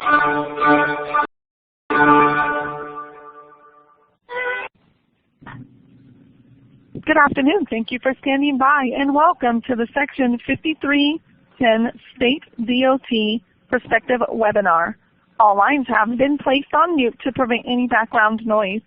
Good afternoon. Thank you for standing by, and welcome to the Section 5310 State DOT Perspective webinar. All lines have been placed on mute to prevent any background noise.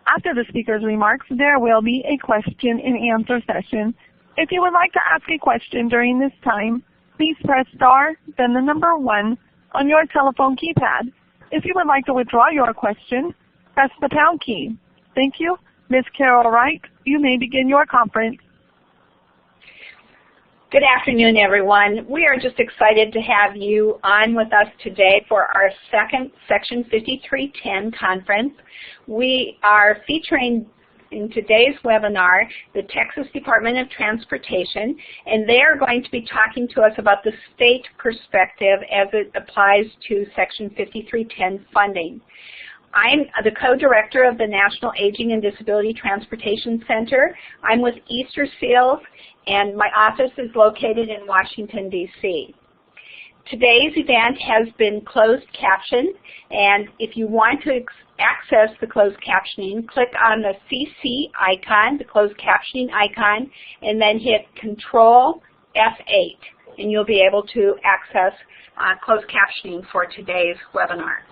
After the speaker's remarks, there will be a question and answer session. If you would like to ask a question during this time, please press star, then the number 1 on your telephone keypad. If you would like to withdraw your question, press the pound key. Thank you. Ms. Carol Wright, you may begin your conference. Good afternoon, everyone. We are just excited to have you on with us today for our second Section 5310 conference. We are featuring in today's webinar the Texas Department of Transportation, and they are going to be talking to us about the state perspective as it applies to Section 5310 funding. I'm the co-director of the National Aging and Disability Transportation Center. I'm with Easter Seals, and my office is located in Washington, D.C. Today's event has been closed captioned, and if you want to access the closed captioning, click on the CC icon, the closed captioning icon, and then hit Control F8, and you'll be able to access closed captioning for today's webinar.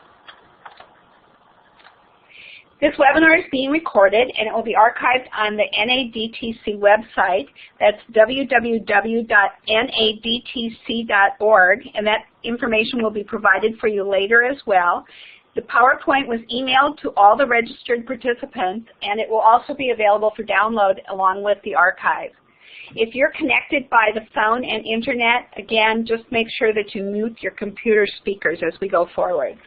This webinar is being recorded, and it will be archived on the NADTC website. That's www.nadtc.org, and that information will be provided for you later as well. The PowerPoint was emailed to all the registered participants, and it will also be available for download along with the archive. If you're connected by the phone and internet, again, just make sure that you mute your computer speakers as we go forward.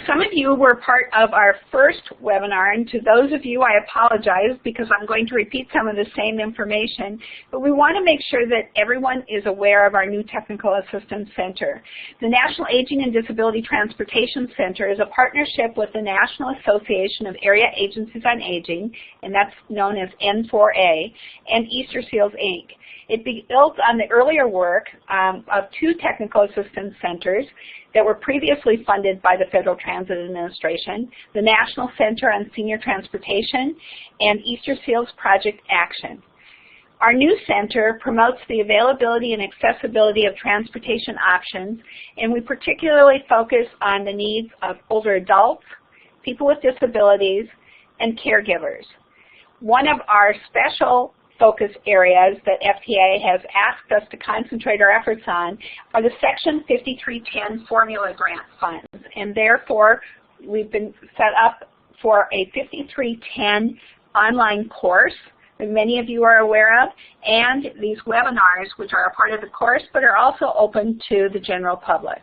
Some of you were part of our first webinar, and to those of you, I apologize because I'm going to repeat some of the same information, but we want to make sure that everyone is aware of our new Technical Assistance Center. The National Aging and Disability Transportation Center is a partnership with the National Association of Area Agencies on Aging, and that's known as N4A, and Easter Seals, Inc. It built on the earlier work of 2 technical assistance centers that were previously funded by the Federal Transit Administration, the National Center on Senior Transportation, and Easter Seals Project Action. Our new center promotes the availability and accessibility of transportation options, and we particularly focus on the needs of older adults, people with disabilities, and caregivers. One of our special focus areas that FTA has asked us to concentrate our efforts on are the Section 5310 formula grant funds, and therefore we've been set up for a 5310 online course that many of you are aware of, and these webinars, which are a part of the course but are also open to the general public.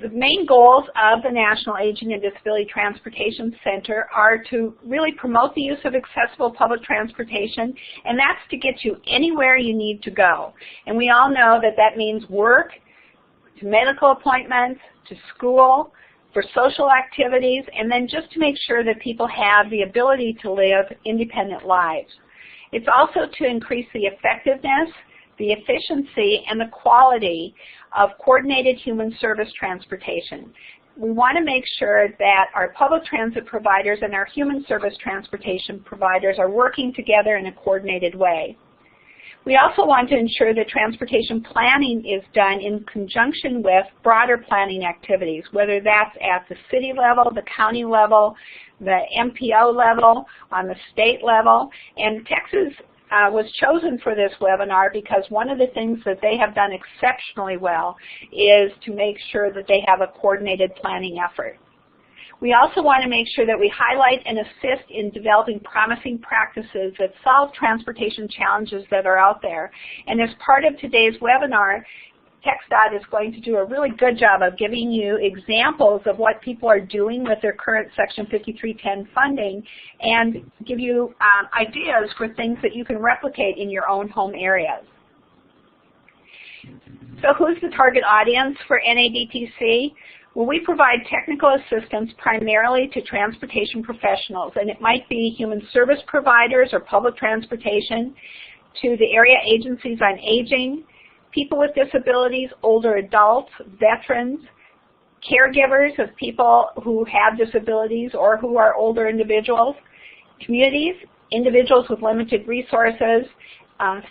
The main goals of the National Aging and Disability Transportation Center are to really promote the use of accessible public transportation, and that's to get you anywhere you need to go. And we all know that that means work, to medical appointments, to school, for social activities, and then just to make sure that people have the ability to live independent lives. It's also to increase the effectiveness, the efficiency, and the quality of coordinated human service transportation. We want to make sure that our public transit providers and our human service transportation providers are working together in a coordinated way. We also want to ensure that transportation planning is done in conjunction with broader planning activities, whether that's at the city level, the county level, the MPO level, on the state level. And Texas was chosen for this webinar because one of the things that they have done exceptionally well is to make sure that they have a coordinated planning effort. We also want to make sure that we highlight and assist in developing promising practices that solve transportation challenges that are out there. And as part of today's webinar, TxDOT is going to do a really good job of giving you examples of what people are doing with their current Section 5310 funding and give you ideas for things that you can replicate in your own home areas. So who's the target audience for NADTC? Well, we provide technical assistance primarily to transportation professionals, and it might be human service providers or public transportation, to the area agencies on aging, people with disabilities, older adults, veterans, caregivers of people who have disabilities or who are older individuals, communities, individuals with limited resources,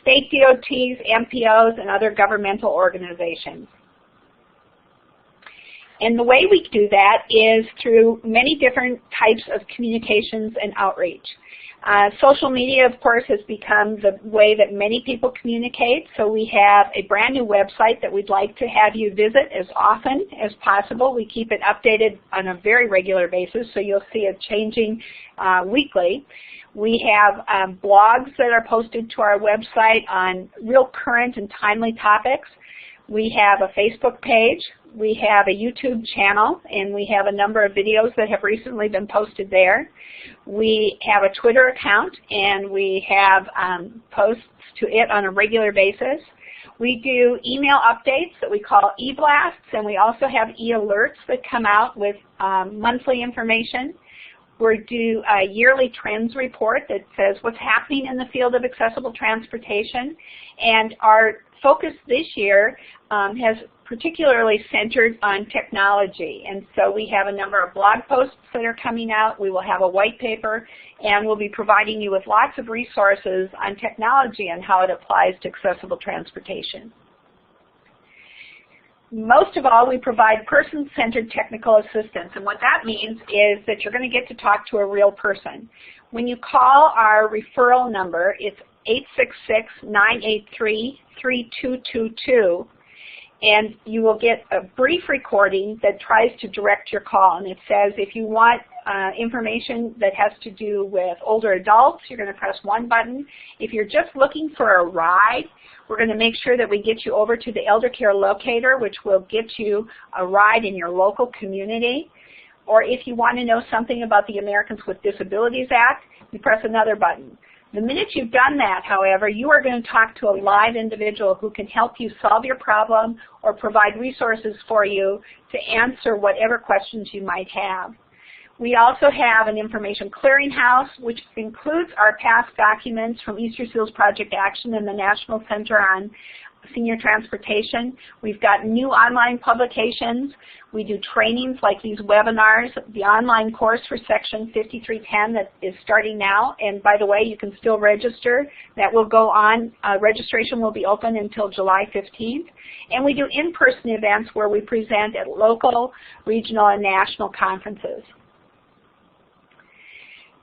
state DOTs, MPOs, and other governmental organizations. And the way we do that is through many different types of communications and outreach. Social media, of course, has become the way that many people communicate, so we have a brand new website that we'd like to have you visit as often as possible. We keep it updated on a very regular basis, so you'll see it changing weekly. We have blogs that are posted to our website on real current and timely topics. We have a Facebook page. We have a YouTube channel, and we have a number of videos that have recently been posted there. We have a Twitter account, and we have posts to it on a regular basis. We do email updates that we call e-blasts, and we also have e-alerts that come out with monthly information. We do a yearly trends report that says what's happening in the field of accessible transportation, and our focus this year has particularly centered on technology, and so we have a number of blog posts that are coming out. We will have a white paper, and we'll be providing you with lots of resources on technology and how it applies to accessible transportation. Most of all, we provide person-centered technical assistance, and what that means is that you're going to get to talk to a real person. When you call our referral number, it's 866-983-3222, and you will get a brief recording that tries to direct your call, and it says if you want information that has to do with older adults, you're going to press one button. If you're just looking for a ride, we're going to make sure that we get you over to the Elder Care Locator, which will get you a ride in your local community. Or if you want to know something about the Americans with Disabilities Act, you press another button. The minute you've done that, however, you are going to talk to a live individual who can help you solve your problem or provide resources for you to answer whatever questions you might have. We also have an information clearinghouse, which includes our past documents from Easter Seals Project Action and the National Center on Senior Transportation. We've got new online publications. We do trainings like these webinars, the online course for Section 5310 that is starting now. And by the way, you can still register. That will go on. Registration will be open until July 15th. And we do in-person events where we present at local, regional, and national conferences.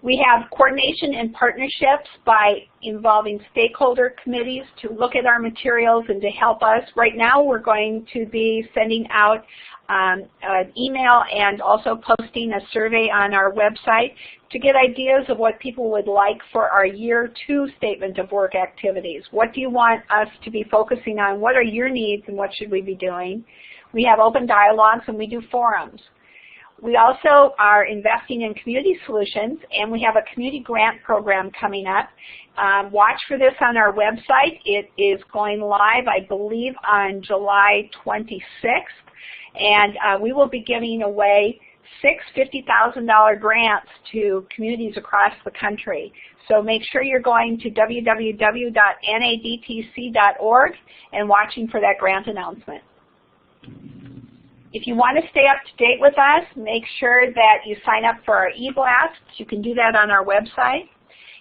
We have coordination and partnerships by involving stakeholder committees to look at our materials and to help us. Right now we're going to be sending out an email and also posting a survey on our website to get ideas of what people would like for our Year 2 Statement of Work activities. What do you want us to be focusing on? What are your needs and what should we be doing? We have open dialogues and we do forums. We also are investing in community solutions, and we have a community grant program coming up. Watch for this on our website. It is going live, I believe, on July 26th, and we will be giving away 6 $50,000 grants to communities across the country. So make sure you're going to www.NADTC.org and watching for that grant announcement. If you want to stay up to date with us, make sure that you sign up for our e-blasts. You can do that on our website.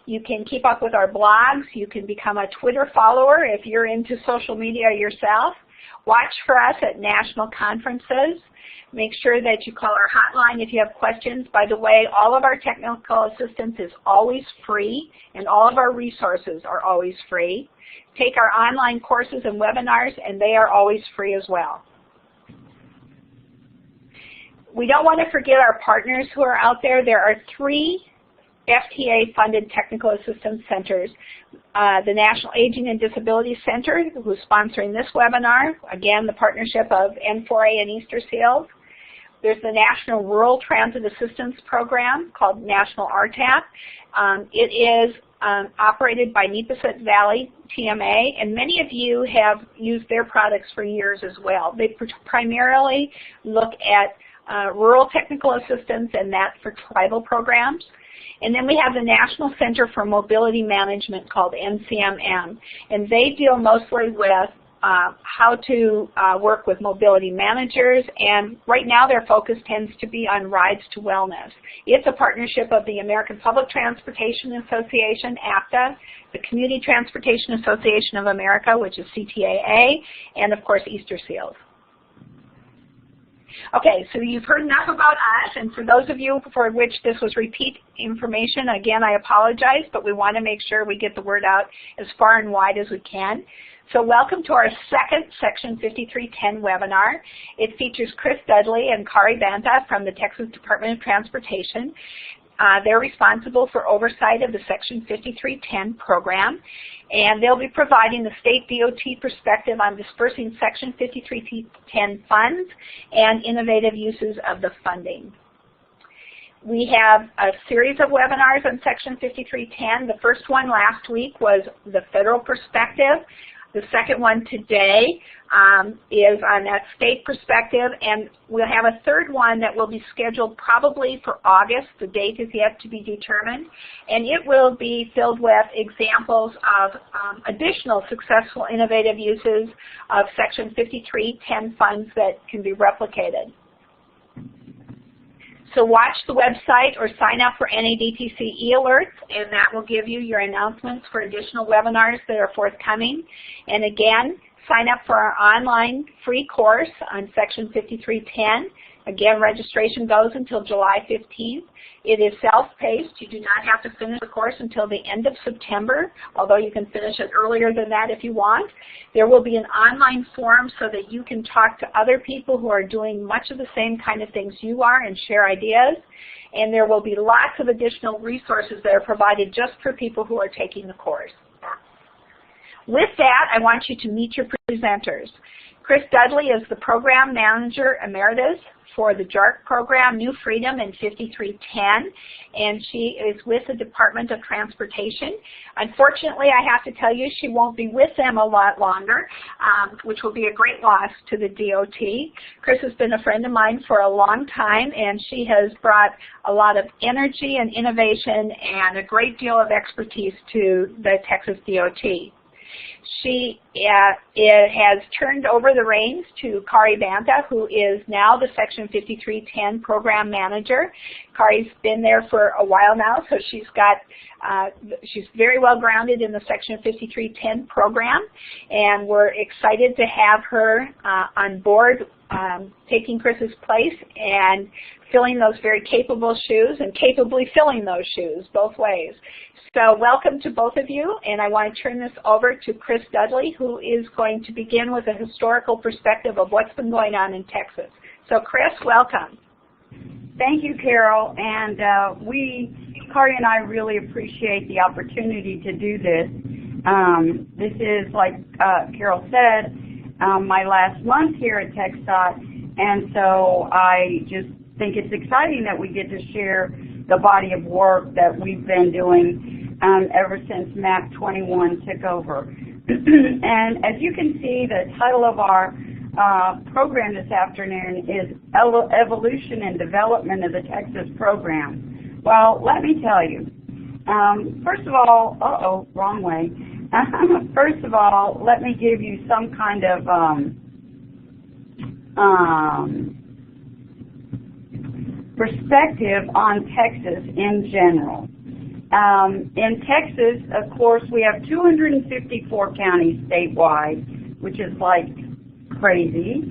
You can keep up with our blogs. You can become a Twitter follower if you're into social media yourself. Watch for us at national conferences. Make sure that you call our hotline if you have questions. By the way, all of our technical assistance is always free, and all of our resources are always free. Take our online courses and webinars, and they are always free as well. We don't want to forget our partners who are out there. There are 3 FTA-funded technical assistance centers. The National Aging and Disability Center, who's sponsoring this webinar. Again, the partnership of N4A and Easter Seals. There's the National Rural Transit Assistance Program called National RTAP. It is operated by Neepasset Valley TMA, and many of you have used their products for years as well. They primarily look at rural technical assistance and that for tribal programs. And then we have the National Center for Mobility Management called NCMM, and they deal mostly with how to work with mobility managers, and right now their focus tends to be on Rides to Wellness. It's a partnership of the American Public Transportation Association, APTA, the Community Transportation Association of America, which is CTAA, and of course Easter Seals. Okay, so you've heard enough about us, and for those of you for which this was repeat information, again, I apologize, but we want to make sure we get the word out as far and wide as we can. So welcome to our second Section 5310 webinar. It features Kris Dudley and Kari Banta from the Texas Department of Transportation. They're responsible for oversight of the Section 5310 program, and they'll be providing the state DOT perspective on dispersing Section 5310 funds and innovative uses of the funding. We have a series of webinars on Section 5310. The first one last week was the federal perspective. The second one today is on that state perspective, and we'll have a third one that will be scheduled probably for August. The date is yet to be determined, and it will be filled with examples of additional successful innovative uses of Section 5310 funds that can be replicated. So watch the website or sign up for NADTC e-alerts, and that will give you your announcements for additional webinars that are forthcoming. And again, sign up for our online free course on Section 5310. Again, registration goes until July 15th. It is self-paced. You do not have to finish the course until the end of September, although you can finish it earlier than that if you want. There will be an online forum so that you can talk to other people who are doing much of the same kind of things you are and share ideas. And there will be lots of additional resources that are provided just for people who are taking the course. With that, I want you to meet your presenters. Kris Dudley is the Program Manager Emeritus for the JARC program, New Freedom in 5310, and she is with the Department of Transportation. Unfortunately, I have to tell you, she won't be with them a lot longer, which will be a great loss to the DOT. Kris has been a friend of mine for a long time, and she has brought a lot of energy and innovation and a great deal of expertise to the Texas DOT. She has turned over the reins to Kari Banta, who is now the Section 5310 Program Manager. Kari's been there for a while now, so she's very well grounded in the Section 5310 program, and we're excited to have her on board, taking Kris's place and filling those very capable shoes and capably filling those shoes both ways. So welcome to both of you, and I want to turn this over to Kris Dudley, who is going to begin with a historical perspective of what's been going on in Texas. So Kris, welcome. Thank you, Carol, and Kari and I really appreciate the opportunity to do this. This is, like Carol said, my last month here at TxDOT, and so I just think it's exciting that we get to share the body of work that we've been doing ever since MAP 21 took over. And as you can see, the title of our program this afternoon is Evolution and Development of the Texas Program. Well, let me tell you, first of all, wrong way. First of all, let me give you some kind of perspective on Texas in general. In Texas, of course, we have 254 counties statewide, which is like crazy.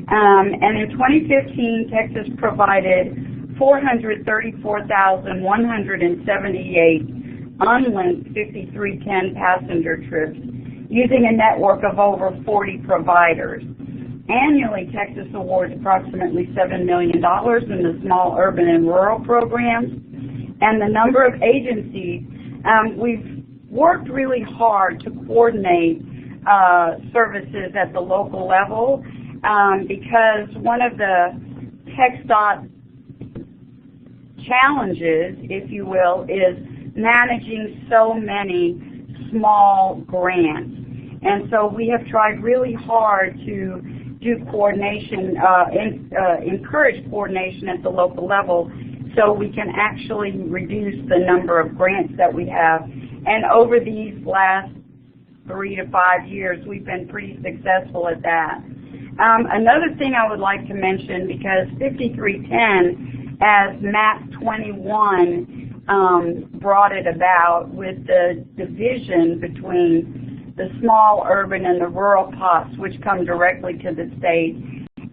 And in 2015, Texas provided 434,178 unlinked 5310 passenger trips using a network of over 40 providers. Annually, Texas awards approximately $7 million in the small urban and rural programs. And the number of agencies, we've worked really hard to coordinate services at the local level because one of the TxDOT challenges, if you will, is managing so many small grants. And so we have tried really hard to do coordination, encourage coordination at the local level so we can actually reduce the number of grants that we have. And over these last 3 to 5 years, we've been pretty successful at that. Another thing I would like to mention, because 5310 as MAP 21 brought it about with the division between the small urban and the rural pots, which come directly to the state.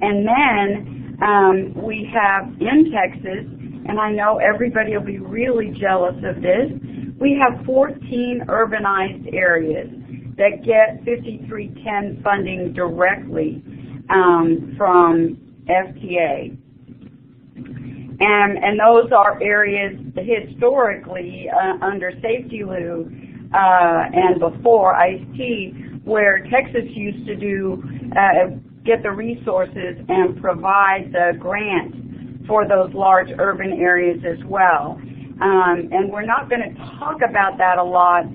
And then we have in Texas, and I know everybody will be really jealous of this, we have 14 urbanized areas that get 5310 funding directly from FTA. And those are areas historically under Safety Lou and before ICE-T, where Texas used to do get the resources and provide the grant for those large urban areas as well. And we're not going to talk about that a lot,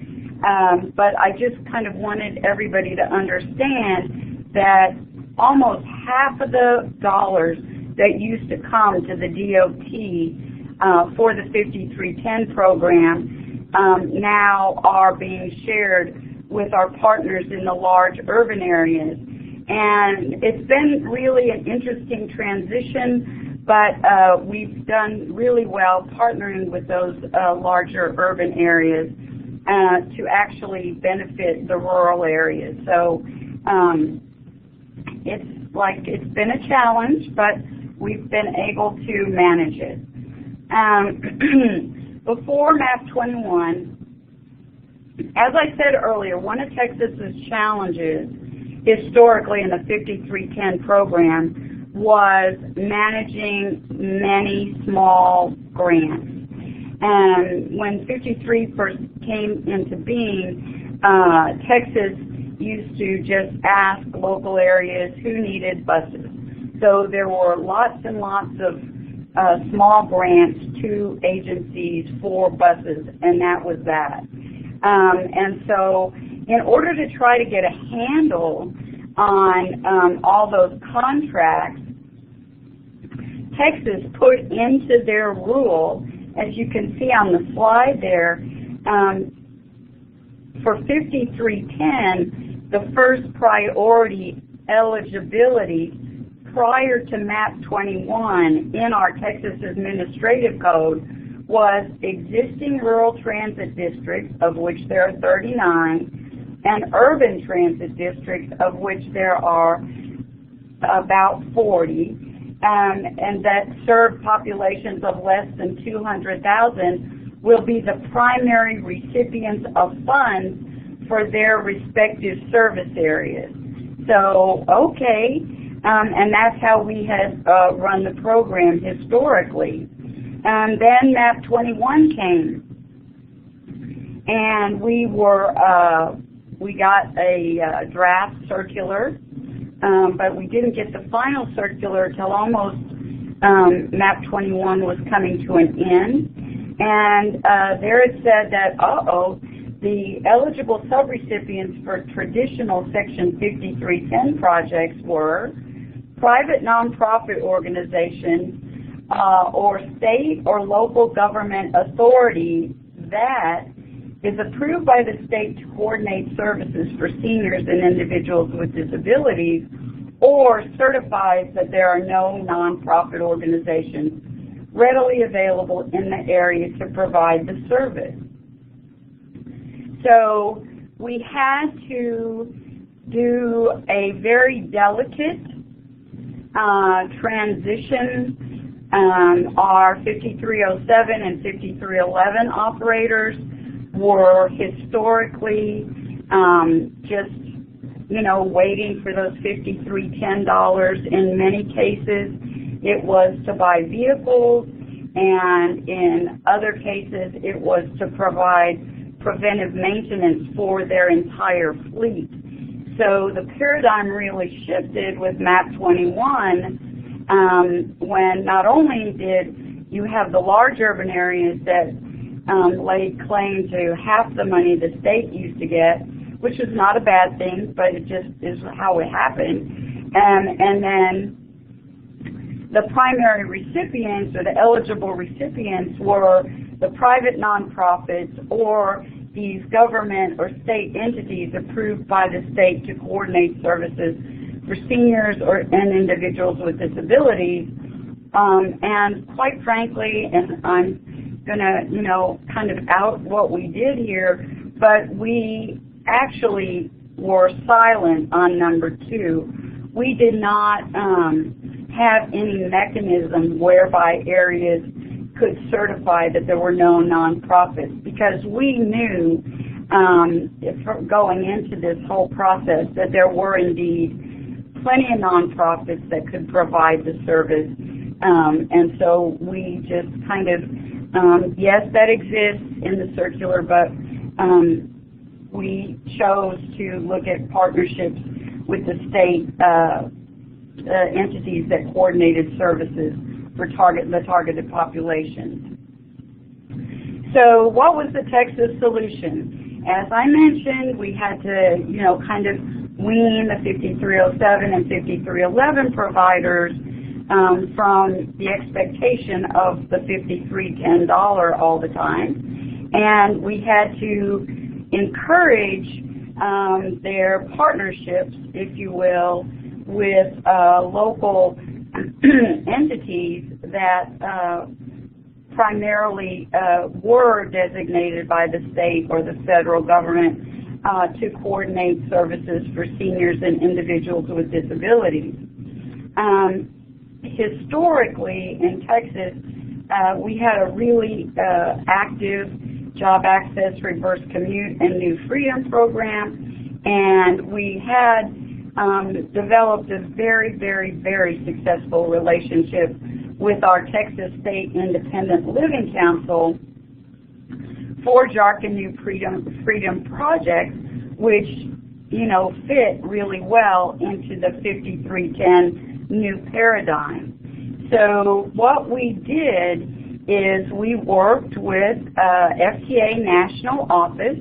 but I just kind of wanted everybody to understand that almost half of the dollars that used to come to the DOT for the 5310 program now are being shared with our partners in the large urban areas. And it's been really an interesting transition, but we've done really well partnering with those larger urban areas to actually benefit the rural areas. So it's been a challenge, but we've been able to manage it. Before MAP 21, as I said earlier, one of Texas's challenges historically in the 5310 program was managing many small grants. And when 53 first came into being, Texas used to just ask local areas who needed buses. So there were lots and lots of small grants to agencies for buses, and that was that. And so in order to try to get a handle on all those contracts, Texas put into their rule, as you can see on the slide there, for 5310, the first priority eligibility prior to MAP 21 in our Texas Administrative Code was existing rural transit districts, of which there are 39, and urban transit districts, of which there are about 40, and that serve populations of less than 200,000 will be the primary recipients of funds for their respective service areas. So, okay, and that's how we had run the program historically. And then MAP 21 came, and we got a draft circular, but we didn't get the final circular till almost MAP 21 was coming to an end. And there it said that, the eligible subrecipients for traditional Section 5310 projects were private nonprofit organizations or state or local government authority that is approved by the state to coordinate services for seniors and individuals with disabilities, or certifies that there are no nonprofit organizations readily available in the area to provide the service. So we had to do a very delicate transition. Our 5307 and 5311 operators were historically just, waiting for those $5310. In many cases, it was to buy vehicles, and in other cases, it was to provide preventive maintenance for their entire fleet. So the paradigm really shifted with MAP 21 when not only did you have the large urban areas that laid claim to half the money the state used to get, which is not a bad thing, but it just is how it happened. And then the primary recipients, or the eligible recipients, were the private nonprofits or these government or state entities approved by the state to coordinate services for seniors and individuals with disabilities. And quite frankly, and I'm going to, kind of out what we did here, but we actually were silent on number 2. We did not have any mechanism whereby areas could certify that there were no nonprofits, because we knew going into this whole process that there were indeed plenty of nonprofits that could provide the service. And so we just kind of, yes, that exists in the circular, but we chose to look at partnerships with the state entities that coordinated services for the targeted populations. So what was the Texas solution? As I mentioned, we had to, kind of wean the 5307 and 5311 providers from the expectation of the $5310 all the time. And we had to encourage their partnerships, if you will, with local entities that primarily were designated by the state or the federal government to coordinate services for seniors and individuals with disabilities. Historically in Texas, we had a really active job access, reverse commute, and new freedom program, and we had developed a very, very, very successful relationship with our Texas State Independent Living Council for JARC and New Freedom projects, which, fit really well into the 5310 new paradigm. So what we did is we worked with FTA National Office,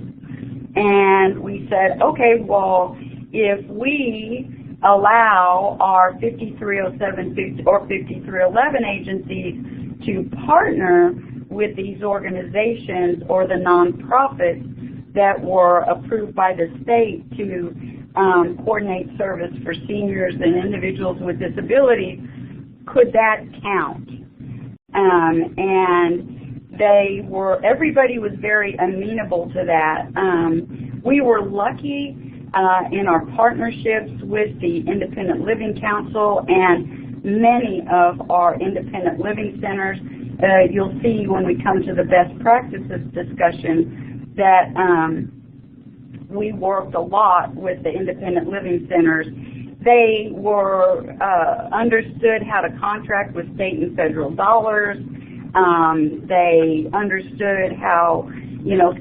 and we said, okay, well, if we allow our 5307 or 5311 agencies to partner with these organizations or the nonprofits that were approved by the state to coordinate service for seniors and individuals with disabilities, could that count? And everybody was very amenable to that. We were lucky in our partnerships with the Independent Living Council and many of our independent living centers. You'll see when we come to the best practices discussion that we worked a lot with the independent living centers. They were understood how to contract with state and federal dollars. They understood how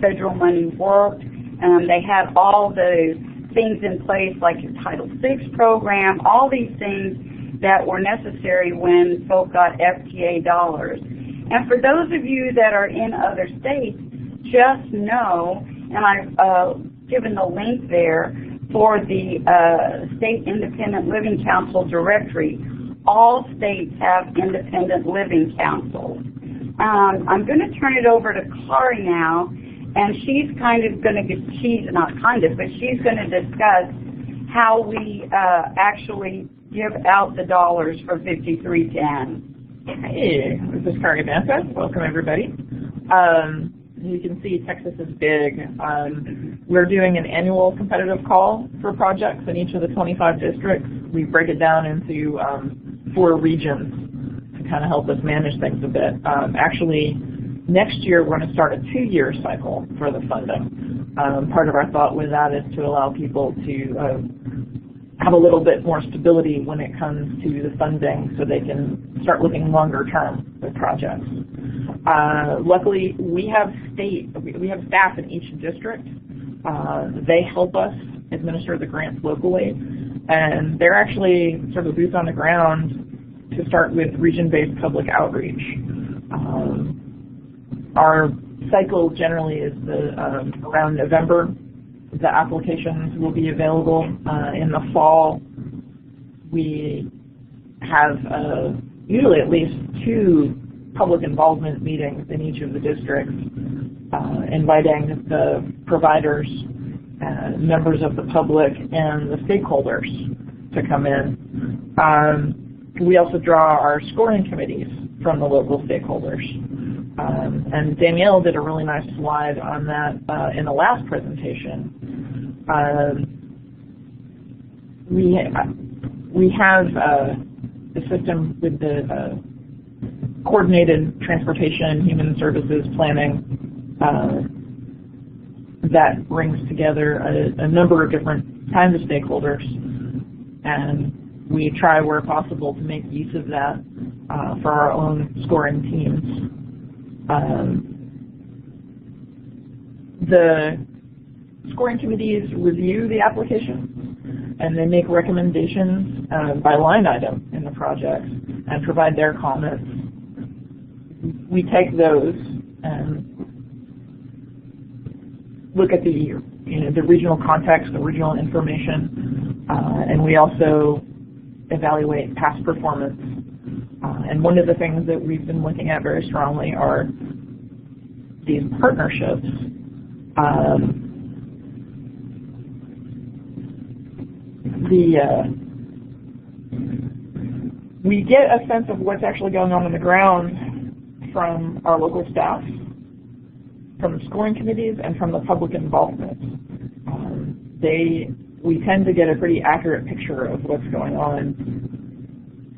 federal money worked. They had all the things in place like a Title VI program, all these things that were necessary when folk got FTA dollars. And for those of you that are in other states, just know, and I've given the link there for the State Independent Living Council directory. All states have independent living councils. I'm going to turn it over to Kari now, and she's going to discuss how we actually give out the dollars for 5310. Hey, this is Kari Banta. Welcome, everybody. You can see Texas is big. We're doing an annual competitive call for projects in each of the 25 districts. We break it down into 4 regions to kind of help us manage things a bit. Actually, next year we're going to start a 2-year cycle for the funding. Part of our thought with that is to allow people to have a little bit more stability when it comes to the funding so they can start looking longer term with projects. Luckily, we have staff in each district. They help us administer the grants locally, and they're actually sort of boots on the ground to start with region-based public outreach. Our cycle generally is around November. The applications will be available in the fall. We have usually at least 2 public involvement meetings in each of the districts. inviting the providers, members of the public, and the stakeholders to come in. We also draw our scoring committees from the local stakeholders. And Danielle did a really nice slide on that in the last presentation. We have a system with the coordinated transportation, human services planning that brings together a number of different kinds of stakeholders, and we try where possible to make use of that for our own scoring teams. The scoring committees review the application, and they make recommendations by line item in the project and provide their comments. We take those and look at the regional context, the regional information, and we also evaluate past performance. And one of the things that we've been looking at very strongly are these partnerships. We get a sense of what's actually going on the ground from our local staff, from the scoring committees, and from the public involvement. We tend to get a pretty accurate picture of what's going on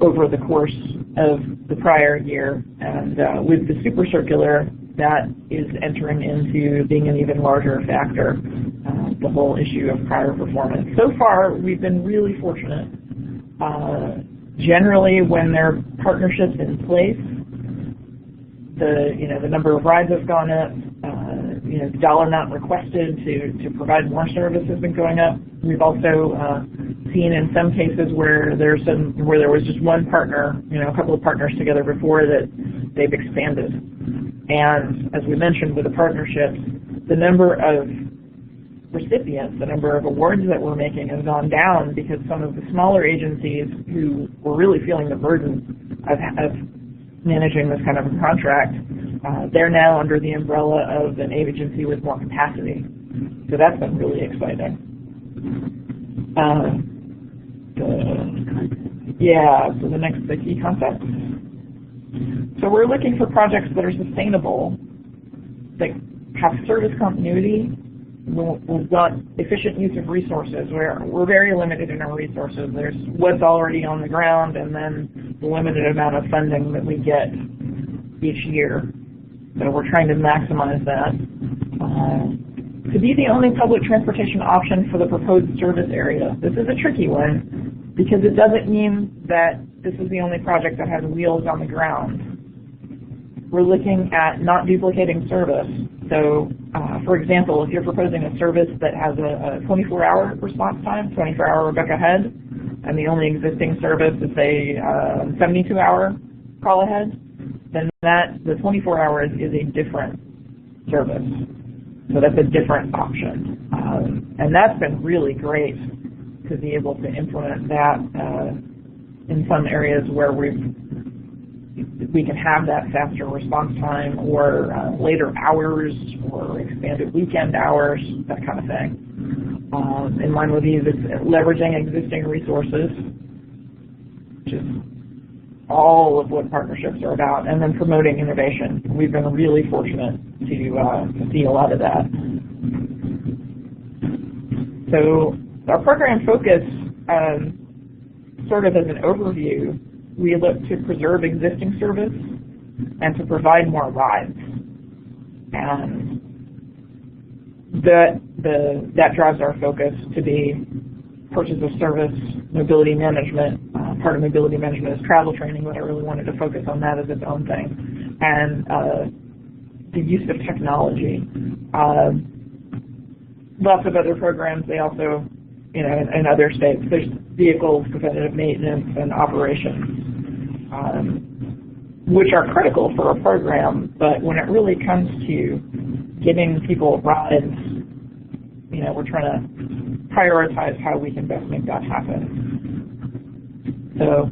over the course of the prior year, and with the super circular, that is entering into being an even larger factor, the whole issue of prior performance. So far, we've been really fortunate. Generally, when there are partnerships in place, the number of rides has gone up. The dollar amount requested to provide more service has been going up. We've also seen in some cases where there was just one partner, a couple of partners together before, that they've expanded. And as we mentioned with the partnerships, the number of recipients, the number of awards that we're making has gone down because some of the smaller agencies who were really feeling the burden of managing this kind of a contract, they're now under the umbrella of an agency with more capacity. So that's been really exciting. So the key concepts. So we're looking for projects that are sustainable, that have service continuity. We've got efficient use of resources. We're very limited in our resources. There's what's already on the ground, and then the limited amount of funding that we get each year. So we're trying to maximize that. To be the only public transportation option for the proposed service area. This is a tricky one because it doesn't mean that this is the only project that has wheels on the ground. We're looking at not duplicating service. So, for example, if you're proposing a service that has a 24-hour response time, 24-hour Rebecca Head, and the only existing service is a 72-hour call ahead, then the 24 hours is a different service. So that's a different option. And that's been really great to be able to implement that in some areas where we can have that faster response time, or later hours, or expanded weekend hours, that kind of thing. In line with these, it's leveraging existing resources, which is all of what partnerships are about, and then promoting innovation. We've been really fortunate to see a lot of that. So our program focus, sort of as an overview, we look to preserve existing service and to provide more rides. And that drives our focus to be purchase of service, mobility management. Part of mobility management is travel training, but I really wanted to focus on that as its own thing. And the use of technology. Lots of other programs, they also, in other states, there's vehicles, preventative maintenance, and operations, which are critical for a program, but when it really comes to giving people rides, we're trying to prioritize how we can best make that happen. So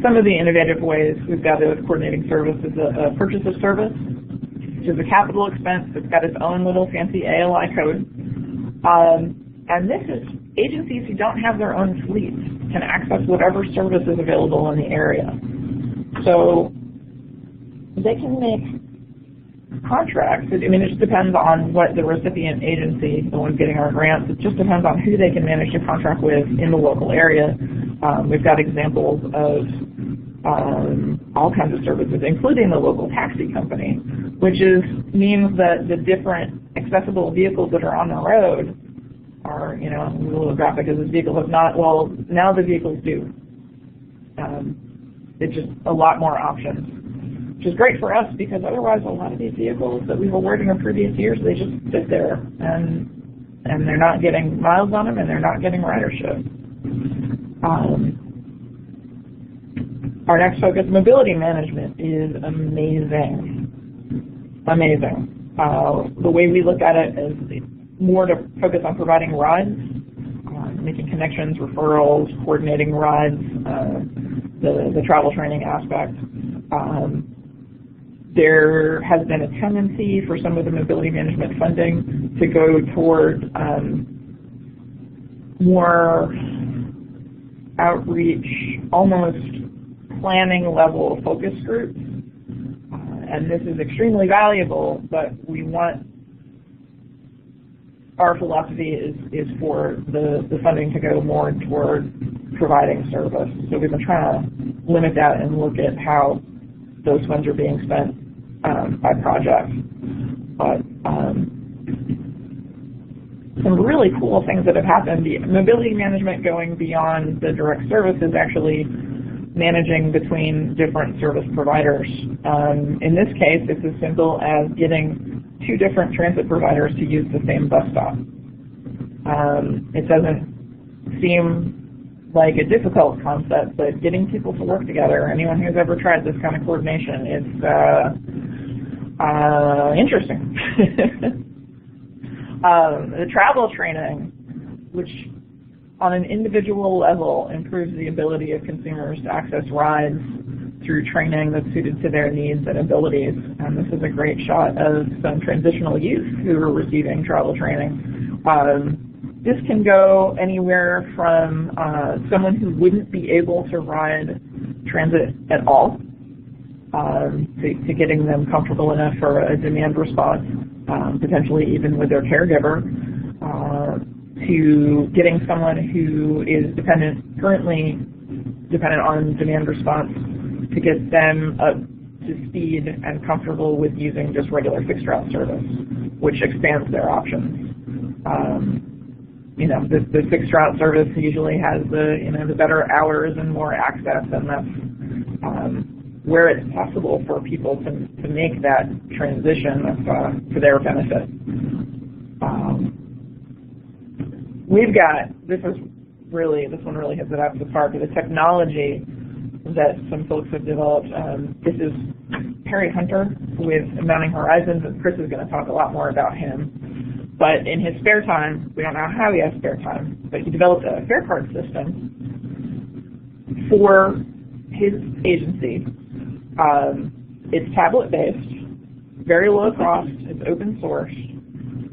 some of the innovative ways we've got of coordinating service is a purchase of service. which is a capital expense. It's got its own little fancy ALI code. And this is agencies who don't have their own fleets can access whatever service is available in the area. So they can make contracts. I mean, it just depends on what the recipient agency, the one getting our grants, it just depends on who they can manage to contract with in the local area. We've got examples of all kinds of services, including the local taxi company, which means that the different accessible vehicles that are on the road are, you know, a little graphic as this vehicle has not, well, now the vehicles do. It's just a lot more options, which is great for us because otherwise a lot of these vehicles that we've awarded in previous years, they just sit there and they're not getting miles on them and they're not getting ridership. Our next focus, mobility management, is amazing. Amazing. The way we look at it is more to focus on providing rides, making connections, referrals, coordinating rides, the travel training aspect. There has been a tendency for some of the mobility management funding to go toward more outreach, almost planning level focus groups. And this is extremely valuable, but we want, our philosophy is for the funding to go more toward providing service. So we've been trying to limit that and look at how those funds are being spent by projects. But some really cool things that have happened, the mobility management going beyond the direct service is actually managing between different service providers. In this case, it's as simple as getting two different transit providers to use the same bus stop. It doesn't seem like a difficult concept, but getting people to work together, anyone who's ever tried this kind of coordination, it's interesting. The travel training, which on an individual level improves the ability of consumers to access rides through training that's suited to their needs and abilities. And this is a great shot of some transitional youth who are receiving travel training. This can go anywhere from someone who wouldn't be able to ride transit at all, to getting them comfortable enough for a demand response, potentially even with their caregiver, to getting someone who is currently dependent on demand response, to get them up to speed and comfortable with using just regular fixed route service, which expands their options. The fixed route service usually has the better hours and more access, and that's where it's possible for people to make that transition for their benefit. We've got, this one really hits it out of the park, the technology that some folks have developed. This is Harry Hunter with Mounting Horizons, and Kris is going to talk a lot more about him. But in his spare time, we don't know how he has spare time, but he developed a fare card system for his agency. It's tablet-based, very low cost, it's open source,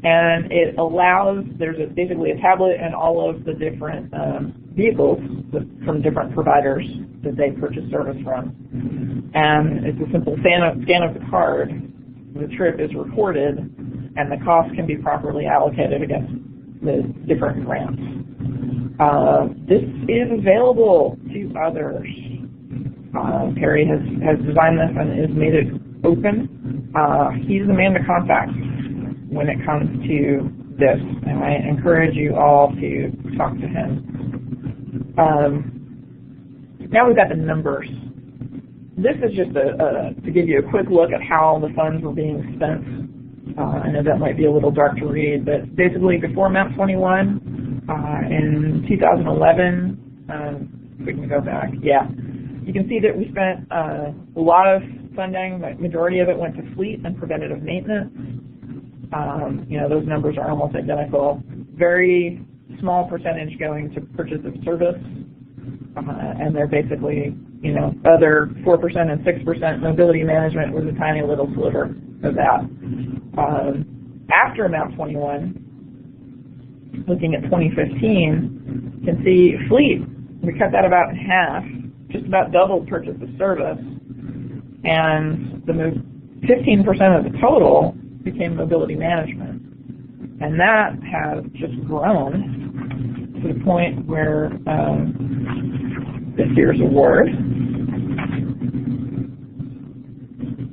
and it allows, there's basically a tablet and all of the different vehicles from different providers that they purchase service from. And it's a simple scan of the card, the trip is recorded, and the cost can be properly allocated against the different grants. This is available to others. Kari has designed this and has made it open. He's the man to contact when it comes to this, and I encourage you all to talk to him. Now we've got the numbers. This is just to give you a quick look at how the funds were being spent. I know that might be a little dark to read, but basically before MAP 21, in 2011, if we can go back, yeah, you can see that we spent a lot of funding. The majority of it went to fleet and preventative maintenance. Those numbers are almost identical. Very small percentage going to purchase of service, and they're basically, other 4% and 6% mobility management was a tiny little sliver. of that. After MAP 21, looking at 2015, you can see fleet. We cut that about in half, just about doubled purchase of service, and the 15% of the total became mobility management. And that has just grown to the point where this year's award,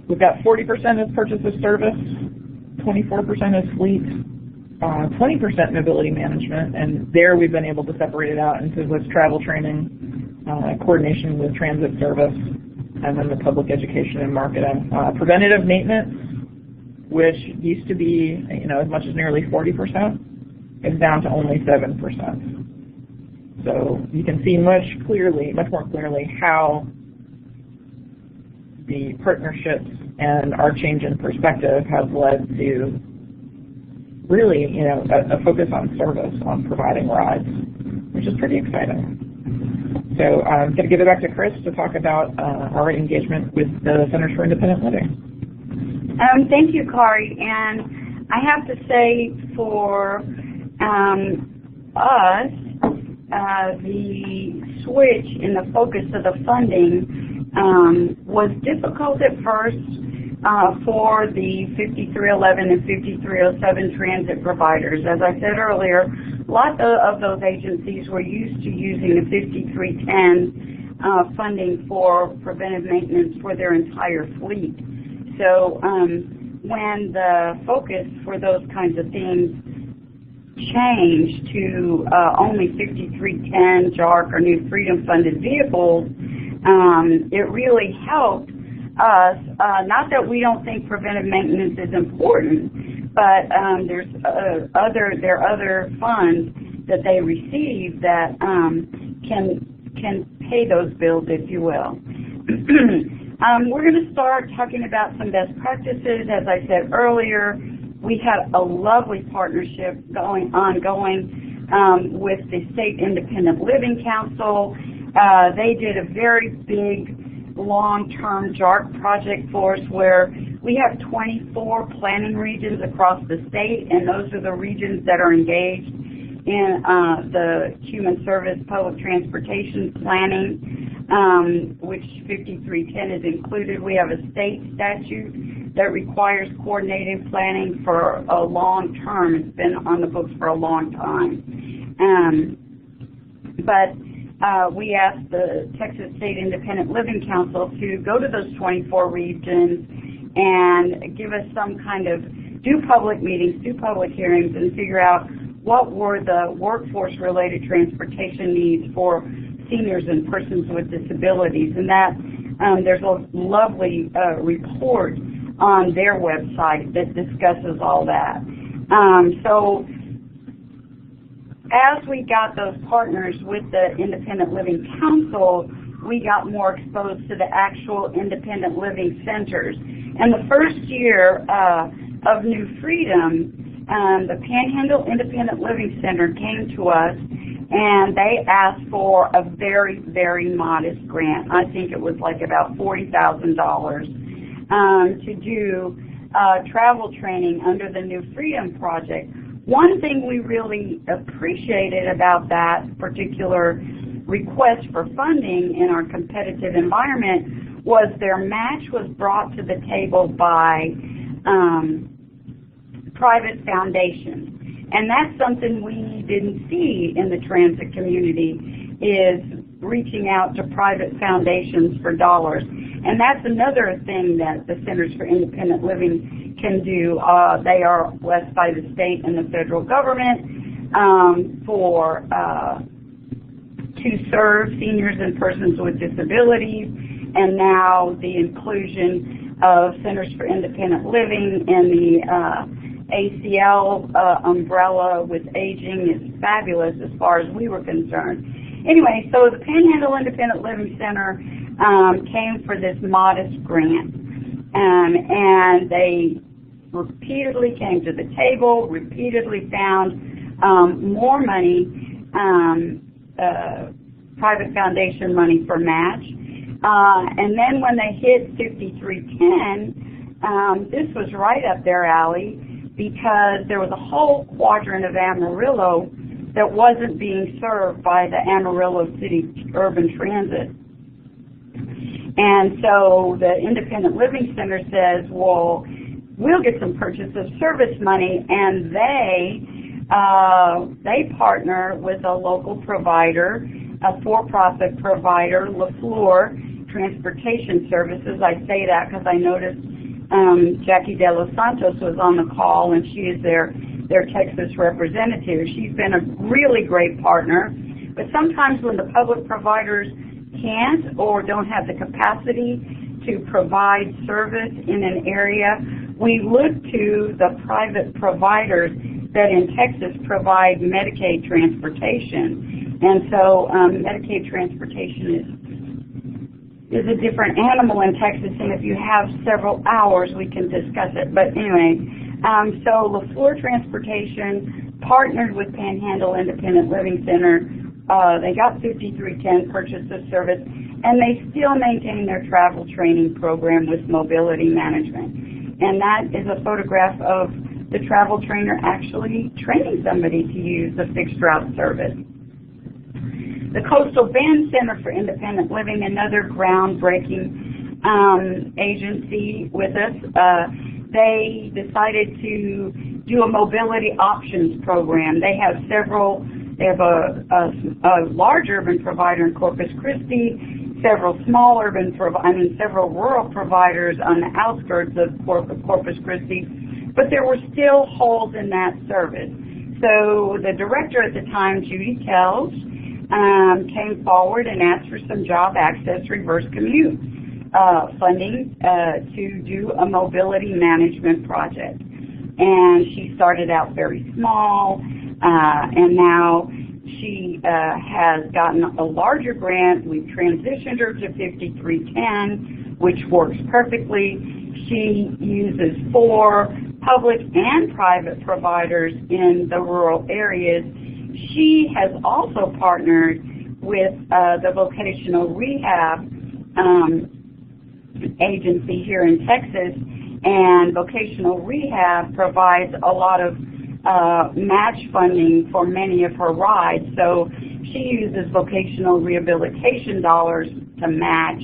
we've got 40% is purchase of service, 24% is fleet, 20% mobility management, and there we've been able to separate it out into what's travel training, coordination with transit service, and then the public education and marketing. Preventative maintenance, which used to be as much as nearly 40%, is down to only 7%. So you can see much more clearly how the partnerships and our change in perspective has led to really, a focus on service, on providing rides, which is pretty exciting. So I'm going to give it back to Kris to talk about our engagement with the Centers for Independent Living. Thank you, Kari. And I have to say, for us, the switch in the focus of the funding was difficult at first for the 5311 and 5307 transit providers. As I said earlier, lots of those agencies were used to using the 5310 funding for preventive maintenance for their entire fleet. So when the focus for those kinds of things changed to only 5310 JARC or New Freedom funded vehicles, it really helped us. Not that we don't think preventive maintenance is important, but there are other funds that they receive that can pay those bills, if you will. We're going to start talking about some best practices. As I said earlier, we had a lovely partnership ongoing with the State Independent Living Council. They did a very big long-term JARC project for us where we have 24 planning regions across the state, and those are the regions that are engaged in the human service public transportation planning, which 5310 is included. We have a state statute that requires coordinated planning for a long term. It's been on the books for a long time. We asked the Texas State Independent Living Council to go to those 24 regions and give us some kind of, do public meetings, do public hearings, and figure out what were the workforce-related transportation needs for seniors and persons with disabilities. And that there's a lovely report on their website that discusses all that. So as we got those partners with the Independent Living Council, we got more exposed to the actual independent living centers. And the first year of New Freedom, the Panhandle Independent Living Center came to us and they asked for a very, very modest grant. I think it was like about $40,000 to do travel training under the New Freedom Project. One thing we really appreciated about that particular request for funding in our competitive environment was their match was brought to the table by private foundations. And that's something we didn't see in the transit community, is reaching out to private foundations for dollars. And that's another thing that the Centers for Independent Living can do. They are blessed by the state and the federal government to serve seniors and persons with disabilities, and now the inclusion of Centers for Independent Living and the ACL umbrella with aging is fabulous as far as we were concerned. Anyway, so the Panhandle Independent Living Center came for this modest grant, and they repeatedly came to the table, repeatedly found more money, private foundation money for match. And then when they hit 5310, this was right up their alley because there was a whole quadrant of Amarillo that wasn't being served by the Amarillo City Urban Transit. And so the Independent Living Center says, well, we'll get some purchase of service money, and they partner with a local provider, a for-profit provider, LaFleur Transportation Services. I say that because I noticed Jackie De Los Santos was on the call, and she is their Texas representative. She's been a really great partner, but sometimes when the public providers can't or don't have the capacity to provide service in an area, we look to the private providers that in Texas provide Medicaid transportation. And so Medicaid transportation is a different animal in Texas, and if you have several hours, we can discuss it. But anyway, so LaFleur Transportation partnered with Panhandle Independent Living Center. They got 5310 purchase of service, and they still maintain their travel training program with mobility management. And that is a photograph of the travel trainer actually training somebody to use the fixed route service. The Coastal Bend Center for Independent Living, another groundbreaking agency with us, they decided to do a mobility options program. They have a large urban provider in Corpus Christi, several several rural providers on the outskirts of Corpus Christi, but there were still holes in that service. So the director at the time, Judy Tells, came forward and asked for some job access reverse commute funding to do a mobility management project. And she started out very small, and now she has gotten a larger grant. We've transitioned her to 5310, which works perfectly. She uses 4 public and private providers in the rural areas. She has also partnered with the vocational rehab agency here in Texas, and vocational rehab provides a lot of match funding for many of her rides. So she uses vocational rehabilitation dollars to match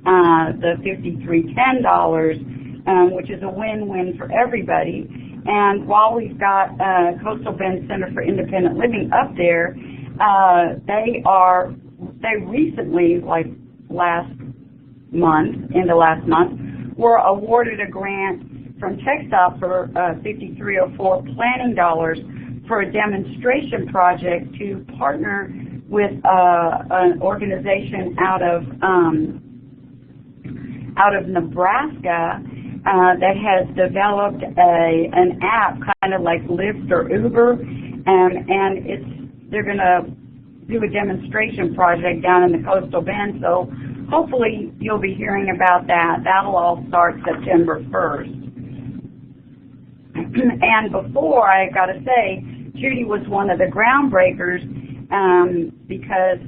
the $5310, which is a win-win for everybody. And while we've got Coastal Bend Center for Independent Living up there, they recently, like in the last month, were awarded a grant from TxDOT for 5304 planning dollars for a demonstration project to partner with an organization out of Nebraska that has developed an app kind of like Lyft or Uber, and they're going to do a demonstration project down in the Coastal Bend. So hopefully you'll be hearing about that. That'll all start September 1st. And before, I got to say, Judy was one of the groundbreakers because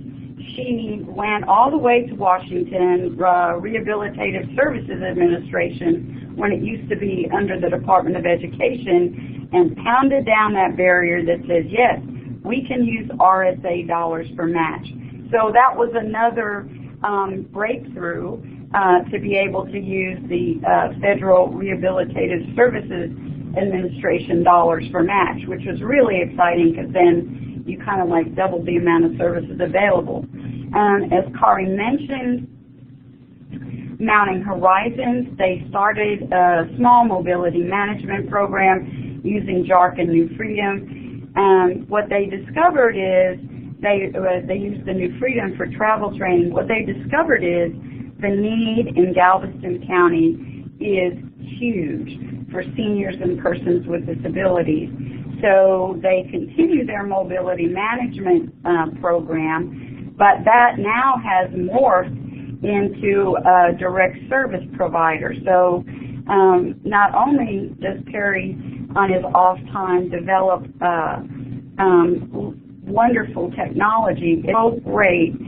she went all the way to Washington, Rehabilitative Services Administration, when it used to be under the Department of Education, and pounded down that barrier that says, yes, we can use RSA dollars for match. So that was another breakthrough to be able to use the Federal Rehabilitative Services Administration dollars for match, which was really exciting because then you kind of like doubled the amount of services available. As Kari mentioned, Mounting Horizons, they started a small mobility management program using JARC and New Freedom. What they discovered is they used the New Freedom for travel training. What they discovered is the need in Galveston County is huge for seniors and persons with disabilities. So they continue their mobility management program, but that now has morphed into a direct service provider. So not only does Kari on his off time develop wonderful technology, it's so great,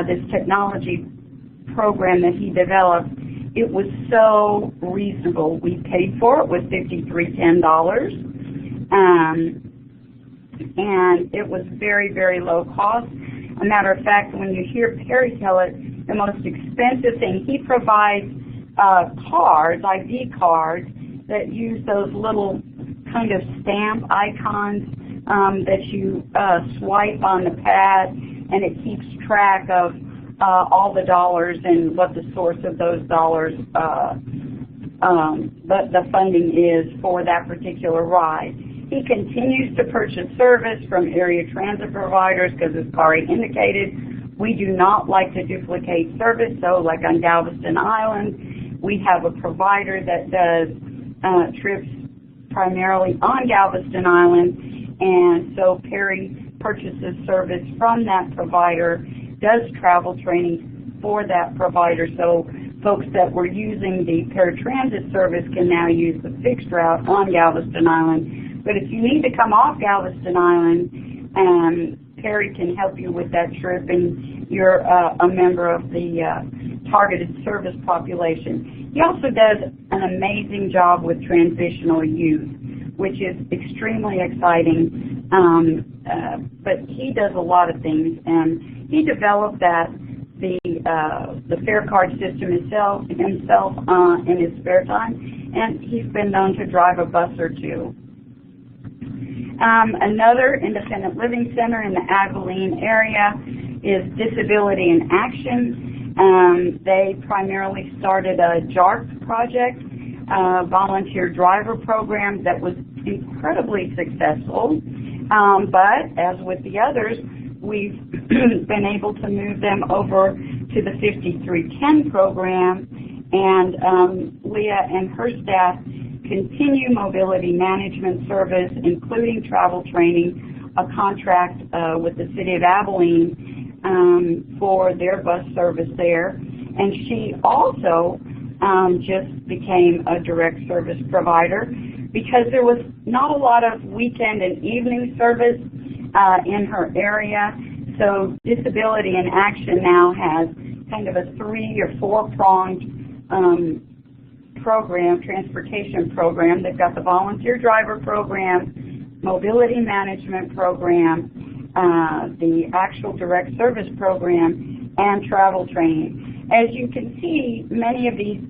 this technology program that he developed. it was so reasonable. We paid for it with $53.10, and it was very, very low cost. A matter of fact, when you hear Kari tell it, the most expensive thing, he provides cards, ID cards, that use those little kind of stamp icons that you swipe on the pad, and it keeps track of all the dollars and what the source of those dollars, the funding is for that particular ride. He continues to purchase service from area transit providers because, as Kari indicated, we do not like to duplicate service. So like on Galveston Island, we have a provider that does trips primarily on Galveston Island, and so Kari purchases service from that provider, does travel training for that provider, so folks that were using the paratransit service can now use the fixed route on Galveston Island. But if you need to come off Galveston Island, Kari can help you with that trip, and you're a member of the targeted service population. He also does an amazing job with transitional youth, which is extremely exciting. But he does a lot of things, and he developed the fare card system himself in his spare time, and he's been known to drive a bus or two. Another independent living center in the Abilene area is Disability in Action. They primarily started a JARC project, volunteer driver program that was incredibly successful. But as with the others, we've been able to move them over to the 5310 program, and Leah and her staff continue mobility management service, including travel training, a contract with the City of Abilene for their bus service there. And she also just became a direct service provider because there was not a lot of weekend and evening service in her area. So Disability in Action now has kind of a 3 or 4-pronged program, transportation program. They've got the volunteer driver program, mobility management program, the actual direct service program, and travel training. As you can see, many of these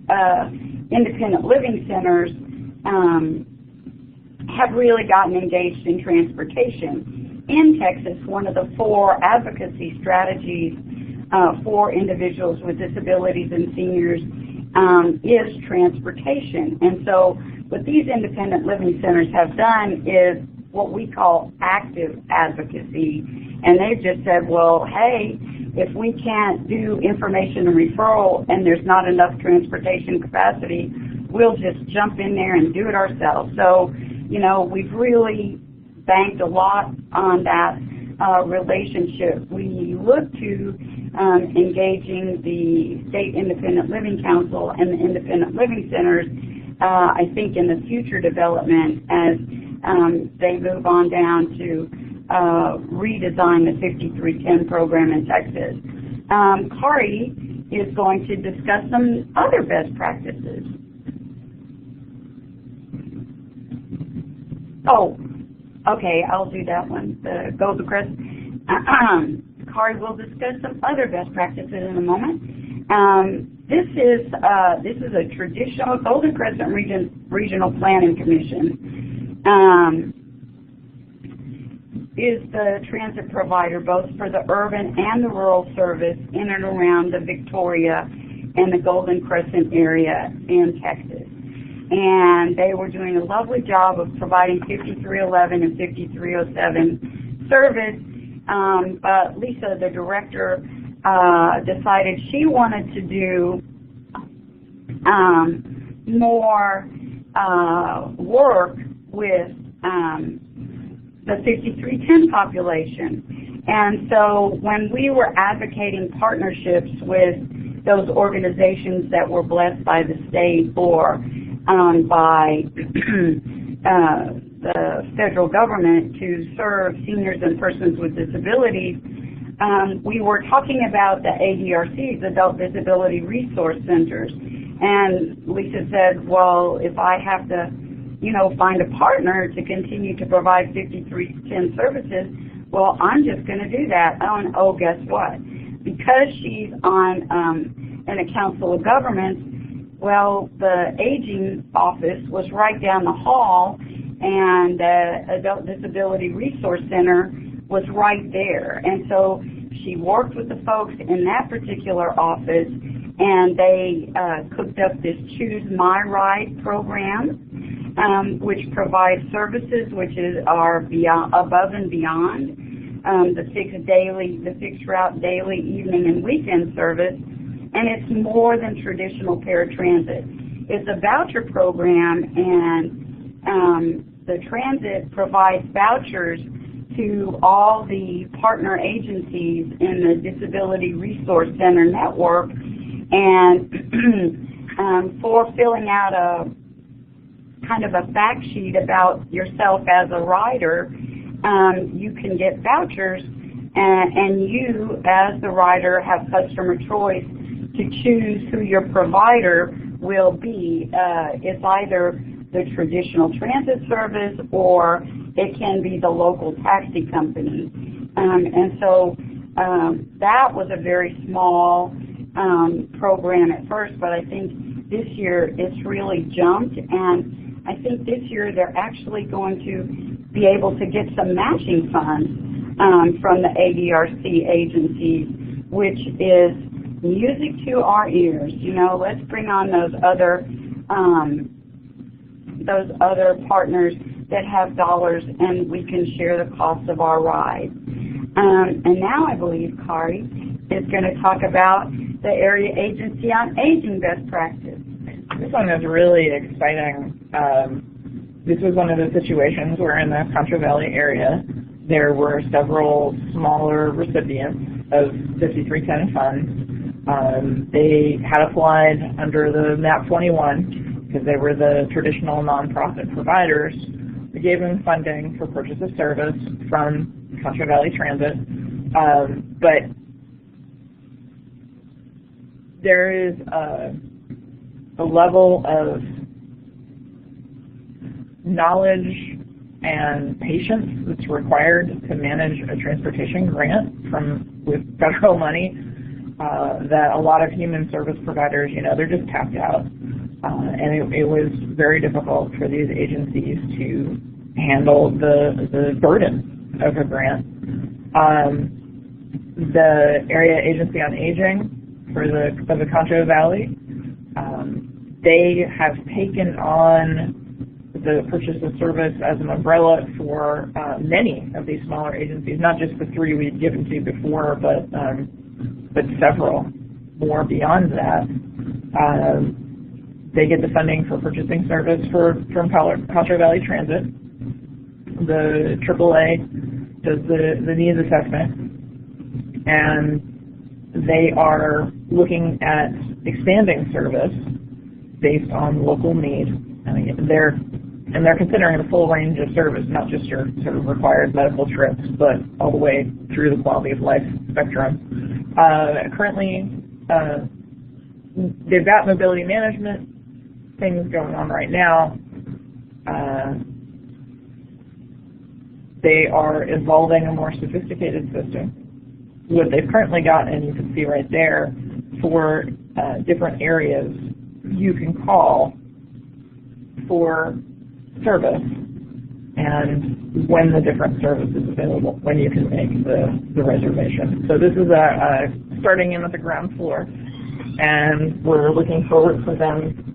independent living centers have really gotten engaged in transportation. In Texas, one of the 4 advocacy strategies for individuals with disabilities and seniors is transportation. And so what these independent living centers have done is what we call active advocacy. And they've just said, well, hey, if we can't do information and referral and there's not enough transportation capacity, we'll just jump in there and do it ourselves. So, you know, we've really banked a lot on that relationship. We look to engaging the State Independent Living Council and the Independent Living Centers, I think in the future development as they move on down to redesign the 5310 program in Texas. Kari is going to discuss some other best practices. Oh, okay, I'll do that one. Go to Kris. Kari will discuss some other best practices in a moment. This is a traditional Golden Crescent Regional Planning Commission. Is the transit provider both for the urban and the rural service in and around the Victoria and the Golden Crescent area in Texas. And they were doing a lovely job of providing 5311 and 5307 service, but Lisa, the director, decided she wanted to do more work with the 5310 population. And so when we were advocating partnerships with those organizations that were blessed by the state or by the federal government to serve seniors and persons with disabilities, we were talking about the ADRCs, Adult Disability Resource Centers. And Lisa said, well, if I have to, find a partner to continue to provide 5310 services, well, I'm just going to do that. Oh, guess what? Because she's on in a council of governments, well, the aging office was right down the hall, and the Adult Disability Resource Center was right there. And so she worked with the folks in that particular office, and they cooked up this Choose My Ride program, which provides services which are above and beyond the fixed route daily, evening, and weekend service. And it's more than traditional paratransit. It's a voucher program, and the transit provides vouchers to all the partner agencies in the Disability Resource Center network, and for filling out a kind of a fact sheet about yourself as a rider, you can get vouchers, and you as the rider have customer choice to choose who your provider will be. It's either the traditional transit service, or it can be the local taxi company. And so that was a very small program at first, but I think this year it's really jumped, and I think this year they're actually going to be able to get some matching funds from the ADRC agencies, which is music to our ears. Let's bring on those other partners that have dollars, and we can share the cost of our ride. And now I believe Kari is going to talk about the Area Agency on Aging best practice. This one is really exciting. This was one of the situations where in the Contra Valley area there were several smaller recipients of 5310 funds. They had applied under the MAP 21 because they were the traditional nonprofit providers. We gave them funding for purchase of service from Contra Valley Transit, but there is a level of knowledge and patience that's required to manage a transportation grant with federal money that a lot of human service providers, they're just tapped out. And it was very difficult for these agencies to handle the burden of a grant. The Area Agency on Aging for the Contra Valley, they have taken on the purchase of service as an umbrella for many of these smaller agencies, not just the three we'd given to before, but several more beyond that. They get the funding for purchasing service from Contra Valley Transit. The AAA does the needs assessment, and they are looking at expanding service based on local need. And they're considering the full range of service, not just your sort of required medical trips, but all the way through the quality of life spectrum. Currently, they've got mobility management things going on right now. They are evolving a more sophisticated system. What they've currently got, and you can see right there, for different areas, you can call for service and when the different service is available, when you can make the reservation. So this is starting in at the ground floor, and we're looking forward to them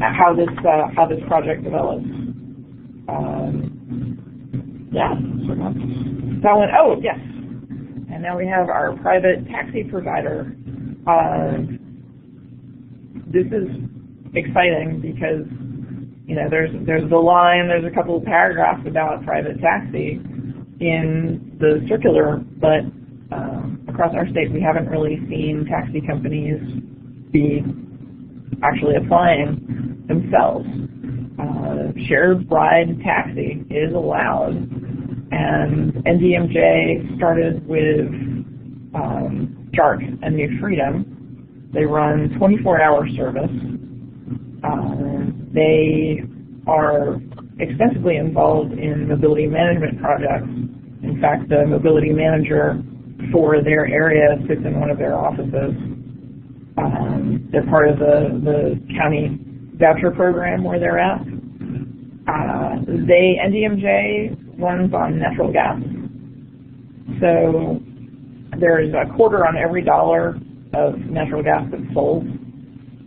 how this project develops. Yeah, so that one. Oh, yes. And now we have our private taxi provider. This is exciting because there's the line, there's a couple of paragraphs about private taxi in the circular, but across our state we haven't really seen taxi companies be actually applying themselves. Shared ride taxi is allowed, and NDMJ started with Stark and New Freedom. They run 24-hour service. They are extensively involved in mobility management projects. In fact, the mobility manager for their area sits in one of their offices. They're part of the county voucher program where they're at. NDMJ runs on natural gas. So there's a quarter on every dollar of natural gas that's sold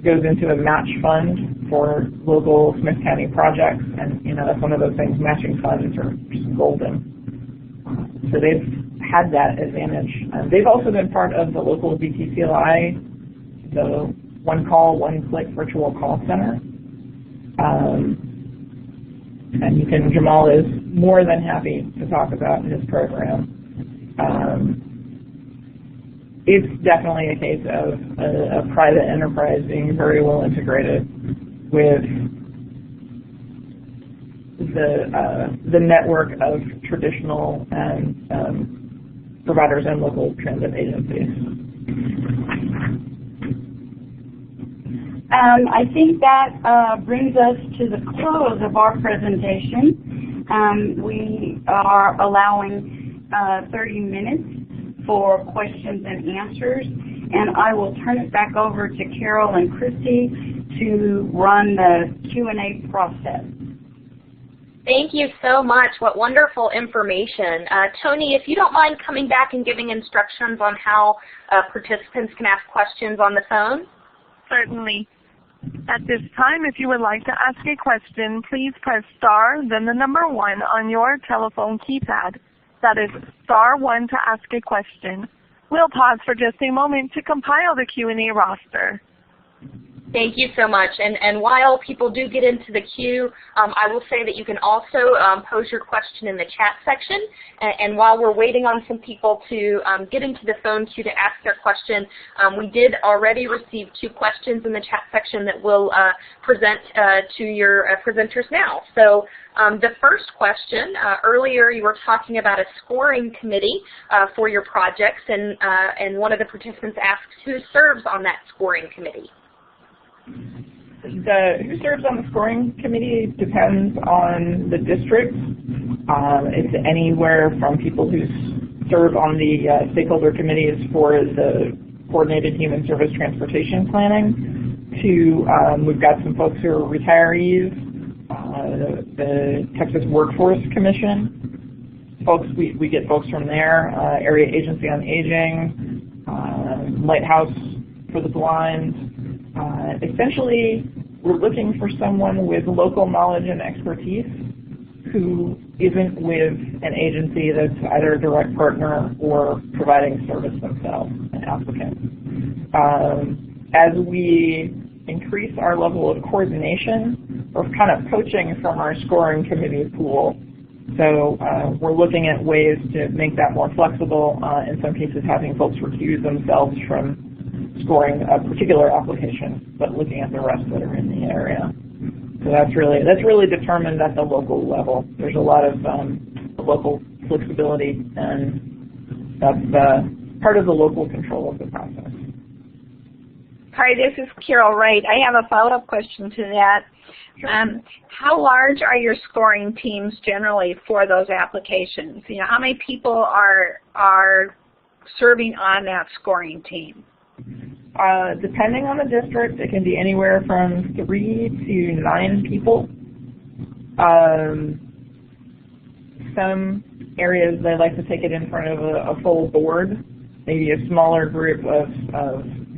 goes into a match fund for local Smith County projects, and that's one of those things. Matching funds are just golden. So they've had that advantage. They've also been part of the local BTCLI, the one call, one click virtual call center. And Jamal is more than happy to talk about his program. It's definitely a case of a private enterprise being very well integrated with the network of traditional and providers and local transit agencies. I think that brings us to the close of our presentation. We are allowing 30 minutes for questions and answers, and I will turn it back over to Carol and Christy to run the Q&A process. Thank you so much. What wonderful information. Tony, if you don't mind coming back and giving instructions on how participants can ask questions on the phone. Certainly. At this time, if you would like to ask a question, please press star, then the number 1 on your telephone keypad. That is star 1 to ask a question. We'll pause for just a moment to compile the Q&A roster. Thank you so much. And while people do get into the queue, I will say that you can also pose your question in the chat section. And while we're waiting on some people to get into the phone queue to ask their question, we did already receive 2 questions in the chat section that we'll present to your presenters now. So the first question, earlier you were talking about a scoring committee for your projects, and one of the participants asked who serves on that scoring committee. Who serves on the scoring committee depends on the district. It's anywhere from people who serve on the stakeholder committees for the coordinated human service transportation planning to we've got some folks who are retirees, the Texas Workforce Commission. We get folks from there, Area Agency on Aging, Lighthouse for the Blind. Essentially, we're looking for someone with local knowledge and expertise who isn't with an agency that's either a direct partner or providing service themselves, an applicant. As we increase our level of coordination, we're kind of poaching from our scoring committee pool. So we're looking at ways to make that more flexible, in some cases having folks recuse themselves from scoring a particular application, but looking at the rest that are in the area. So that's really determined at the local level. There's a lot of local flexibility, and that's part of the local control of the process. Kari, this is Carol Wright. I have a follow-up question to that. Sure. How large are your scoring teams generally for those applications? How many people are serving on that scoring team? Depending on the district, it can be anywhere from 3 to 9 people. Some areas they like to take it in front of a full board. Maybe a smaller group of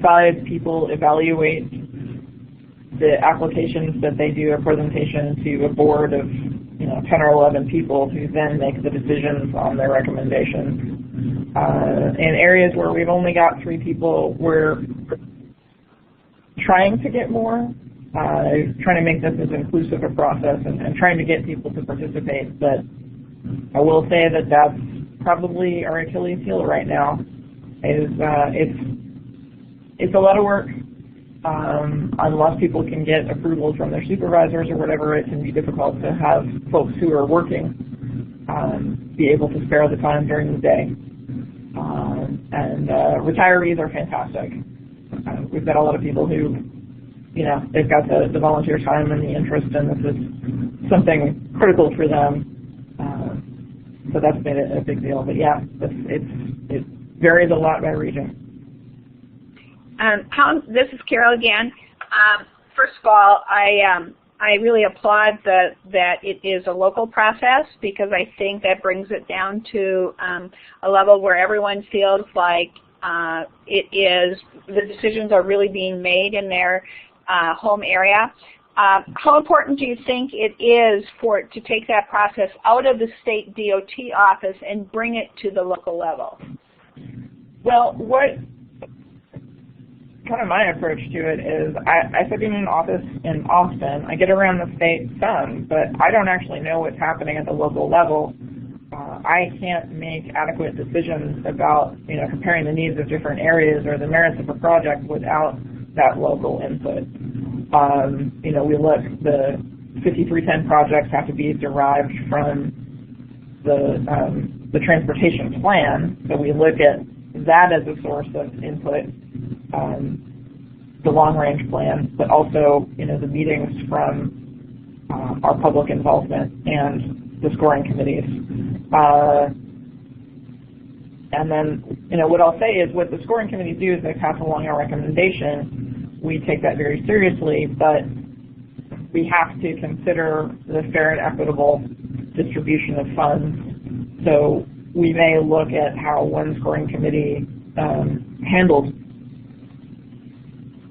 5 people evaluate the applications that they do a presentation to a board of 10 or 11 people who then make the decisions on their recommendations. In areas where we've only got 3 people, we're trying to get more, trying to make this as inclusive a process and trying to get people to participate. But I will say that that's probably our Achilles heel right now. It's a lot of work. Unless people can get approval from their supervisors or whatever, it can be difficult to have folks who are working be able to spare the time during the day. And retirees are fantastic. We've got a lot of people who, they've got the volunteer time and the interest, and this is something critical for them. So that's made it a big deal. But yeah, it varies a lot by region. This is Carol again. First of all, I really applaud that it is a local process, because I think that brings it down to a level where everyone feels like the decisions are really being made in their home area. How important do you think it is to take that process out of the state DOT office and bring it to the local level? Well, kind of my approach to it is I sit in an office in Austin. I get around the state some, but I don't actually know what's happening at the local level. I can't make adequate decisions about comparing the needs of different areas or the merits of a project without that local input. We look, the 5310 projects have to be derived from the transportation plan, so we look at that as a source of input, the long-range plan, but also the meetings from our public involvement and the scoring committees. And then, what I'll say is what the scoring committees do is they pass along our recommendation. We take that very seriously, but we have to consider the fair and equitable distribution of funds. So we may look at how one scoring committee handled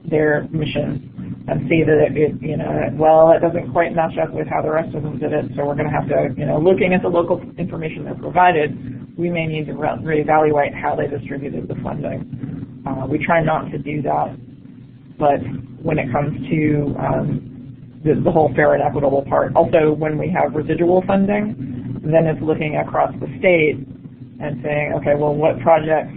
their mission and see that it doesn't quite match up with how the rest of them did it. So we're going to have to, looking at the local information they're provided, we may need to reevaluate how they distributed the funding. We try not to do that, but when it comes to the whole fair and equitable part, also when we have residual funding, then it's looking across the state and saying, okay, well, what projects,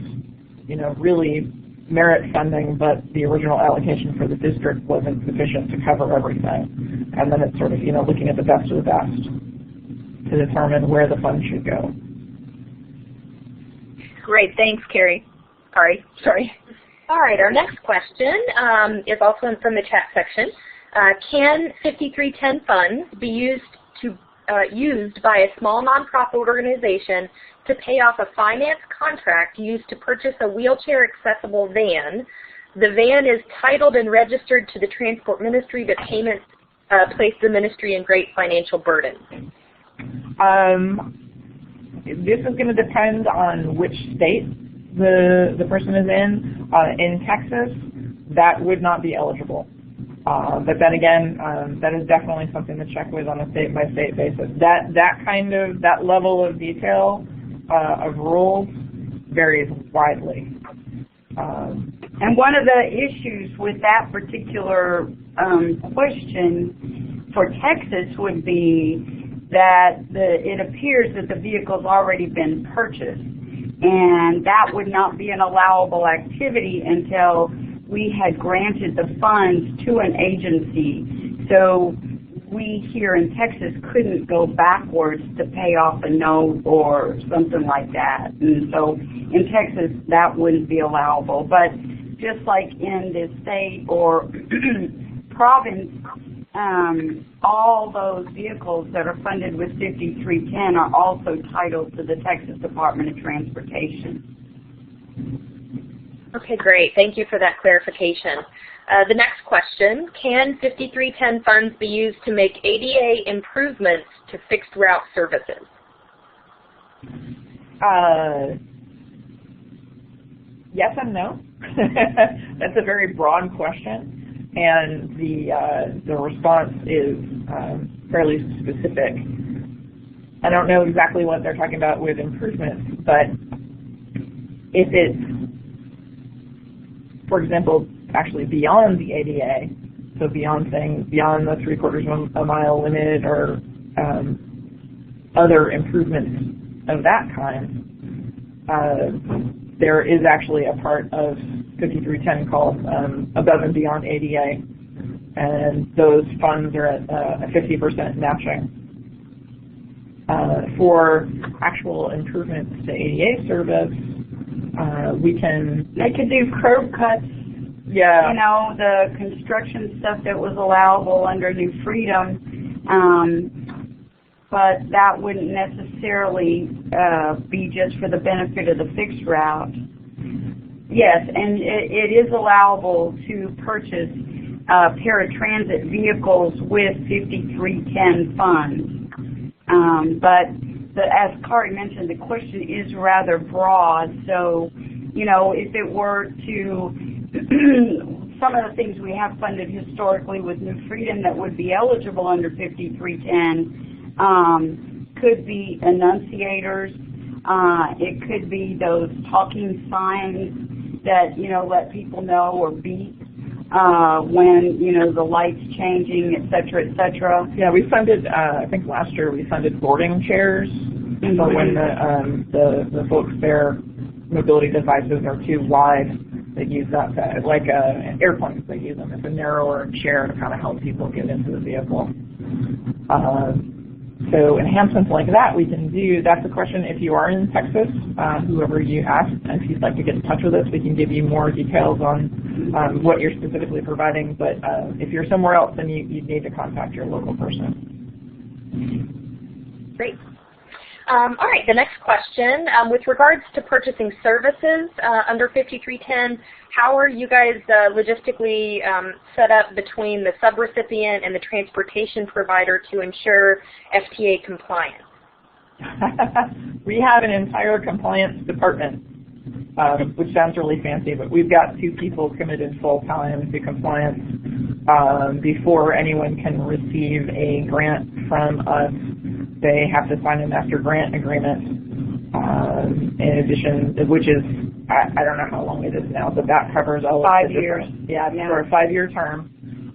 really merit funding, but the original allocation for the district wasn't sufficient to cover everything. And then it's sort of, looking at the best of the best to determine where the funds should go. Great, thanks, Kari. Sorry. All right, our next question is also from the chat section. Can 5310 funds be used by a small nonprofit organization to pay off a finance contract used to purchase a wheelchair-accessible van? The van is titled and registered to the Transport Ministry, but payments place the ministry in great financial burden. This is going to depend on which state the person is in. In Texas, that would not be eligible. But then again, that is definitely something to check with on a state-by-state basis. That level of detail of rules varies widely. And one of the issues with that particular question for Texas would be that it appears that the vehicle's already been purchased, and that would not be an allowable activity until we had granted the funds to an agency. So we here in Texas couldn't go backwards to pay off a note or something like that. And so in Texas, that wouldn't be allowable. But just like in the state or province, all those vehicles that are funded with 5310 are also titled to the Texas Department of Transportation. Okay, great. Thank you for that clarification. The next question, can 5310 funds be used to make ADA improvements to fixed route services? Yes and no. That's a very broad question, and the response is fairly specific. I don't know exactly what they're talking about with improvements, but if it's, for example, actually beyond the ADA, so beyond the 3/4 of a mile limit or other improvements of that kind, there is actually a part of 5310 called above and beyond ADA, and those funds are at a 50% matching. For actual improvements to ADA service, They could do curb cuts. Yeah. You know, the construction stuff that was allowable under New Freedom, but that wouldn't necessarily be just for the benefit of the fixed route. Yes, and it is allowable to purchase paratransit vehicles with 5310 funds. But as Kari mentioned, the question is rather broad. So, you know, if it were to some of the things we have funded historically with New Freedom that would be eligible under 5310 could be enunciators. It could be those talking signs that, you know, let people know or beep when, you know, the light's changing, et cetera, et cetera. Yeah, we funded, I think last year we funded boarding chairs. Mm-hmm. So when the folks, their mobility devices are too wide, they use that, like airplanes, they use them as a narrower chair to kind of help people get into the vehicle. So enhancements like that we can do. That's a question if you are in Texas, whoever you ask, and if you'd like to get in touch with us, we can give you more details on what you're specifically providing. But if you're somewhere else, then you need to contact your local person. Great. All right, the next question, with regards to purchasing services under 5310, how are you guys logistically set up between the subrecipient and the transportation provider to ensure FTA compliance? We have an entire compliance department, which sounds really fancy, but we've got 2 people committed full-time to compliance before anyone can receive a grant from us. They have to sign a master grant agreement, in addition, which is, I don't know how long it is now, but that covers all 5 years. Yeah, for a 5-year term.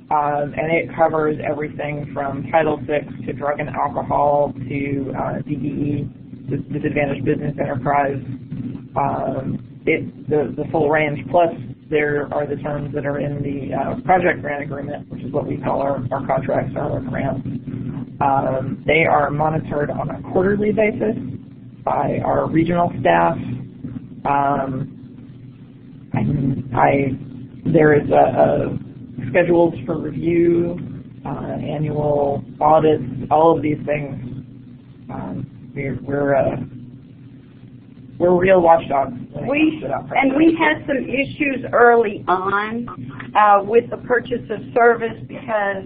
And it covers everything from Title VI to drug and alcohol to DBE, disadvantaged business enterprise. The full range, plus there are the terms that are in the project grant agreement, which is what we call our contracts or our grants. They are monitored on a quarterly basis by our regional staff. There is schedules for review, annual audits, all of these things. We're real watchdogs. We had some issues early on with the purchase of service because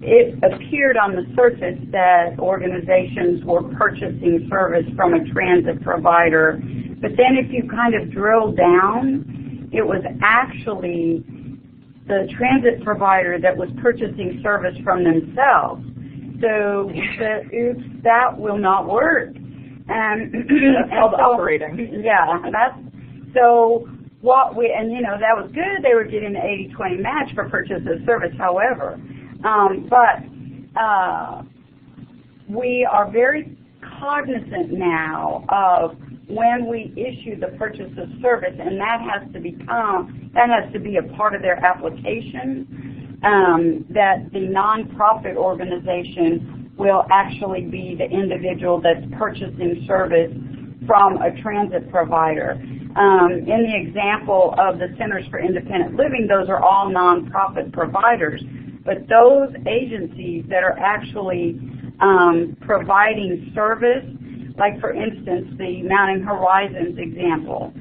it appeared on the surface that organizations were purchasing service from a transit provider. But then if you kind of drill down, it was actually the transit provider that was purchasing service from themselves. So that will not work. That's called operating. Yeah, and you know, that was good. They were getting an 80-20 match for purchase of service, however. But we are very cognizant now of when we issue the purchase of service, and that has to be a part of their application, that the nonprofit organization will actually be the individual that's purchasing service from a transit provider. In the example of the Centers for Independent Living, those are all nonprofit providers. But those agencies that are actually providing service, like for instance, the Mounting Horizons example,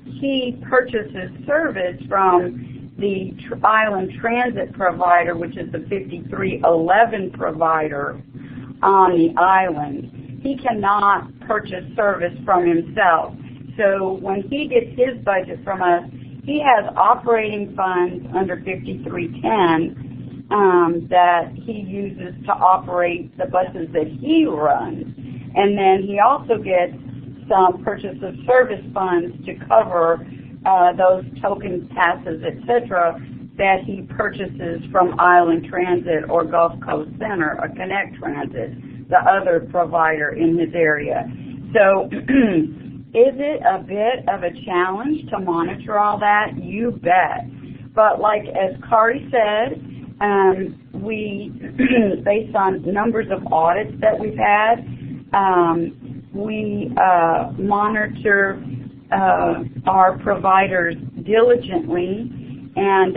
he purchases service from the island transit provider, which is the 5311 provider on the island. He cannot purchase service from himself. So when he gets his budget from us, he has operating funds under 5310 that he uses to operate the buses that he runs. And then he also gets some purchase of service funds to cover those token passes, etc., that he purchases from Island Transit or Gulf Coast Center or Connect Transit, the other provider in his area. So is it a bit of a challenge to monitor all that? You bet. But like as Kari said, we, based on numbers of audits that we've had, we monitor our providers diligently, and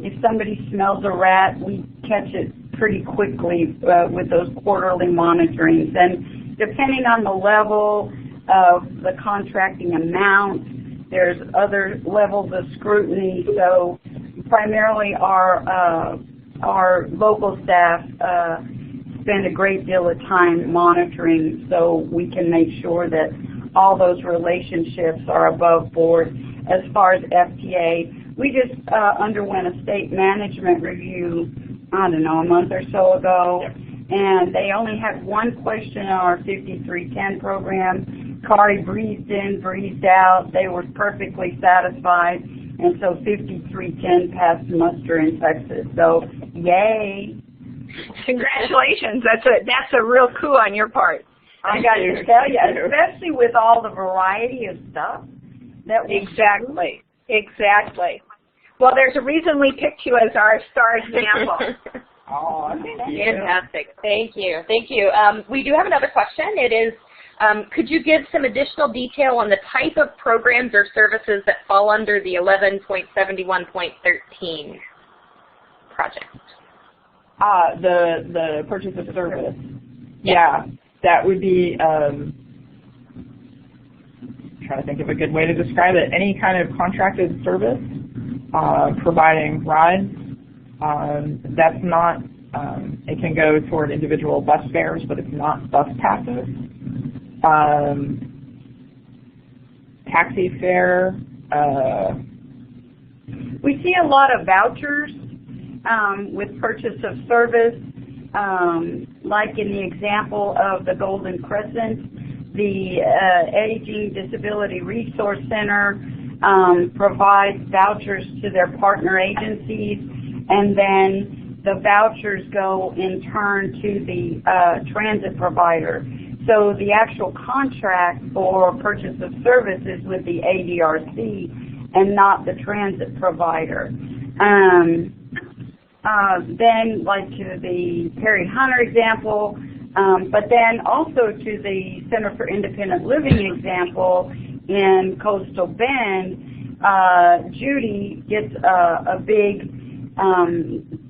if somebody smells a rat, we catch it pretty quickly with those quarterly monitorings. And depending on the level of the contracting amount, there's other levels of scrutiny. So primarily our local staff spend a great deal of time monitoring so we can make sure that all those relationships are above board. As far as FTA, we just underwent a state management review, I don't know, a month or so ago, and they only had one question on our 5310 program. Kari breathed in, breathed out. They were perfectly satisfied, and so 5310 passed muster in Texas. So, yay! Congratulations! That's a real coup on your part. I got to tell you, especially with all the variety of stuff that we Exactly. Well, there's a reason we picked you as our star example. Oh, thank you. Fantastic. Thank you. Thank you. We do have another question. It is, could you give some additional detail on the type of programs or services that fall under the 11.71.13 project? The purchase of service. Yeah, that would be, trying to think of a good way to describe it, any kind of contracted service, providing rides. That's not, it can go toward individual bus fares, but it's not bus passes. Taxi fare. We see a lot of vouchers with purchase of service, like in the example of the Golden Crescent, the Aging Disability Resource Center provides vouchers to their partner agencies, and then the vouchers go in turn to the transit provider. So the actual contract for purchase of service is with the ADRC and not the transit provider. Then, like to the Perry Hunter example, but then also to the Center for Independent Living example in Coastal Bend, Judy gets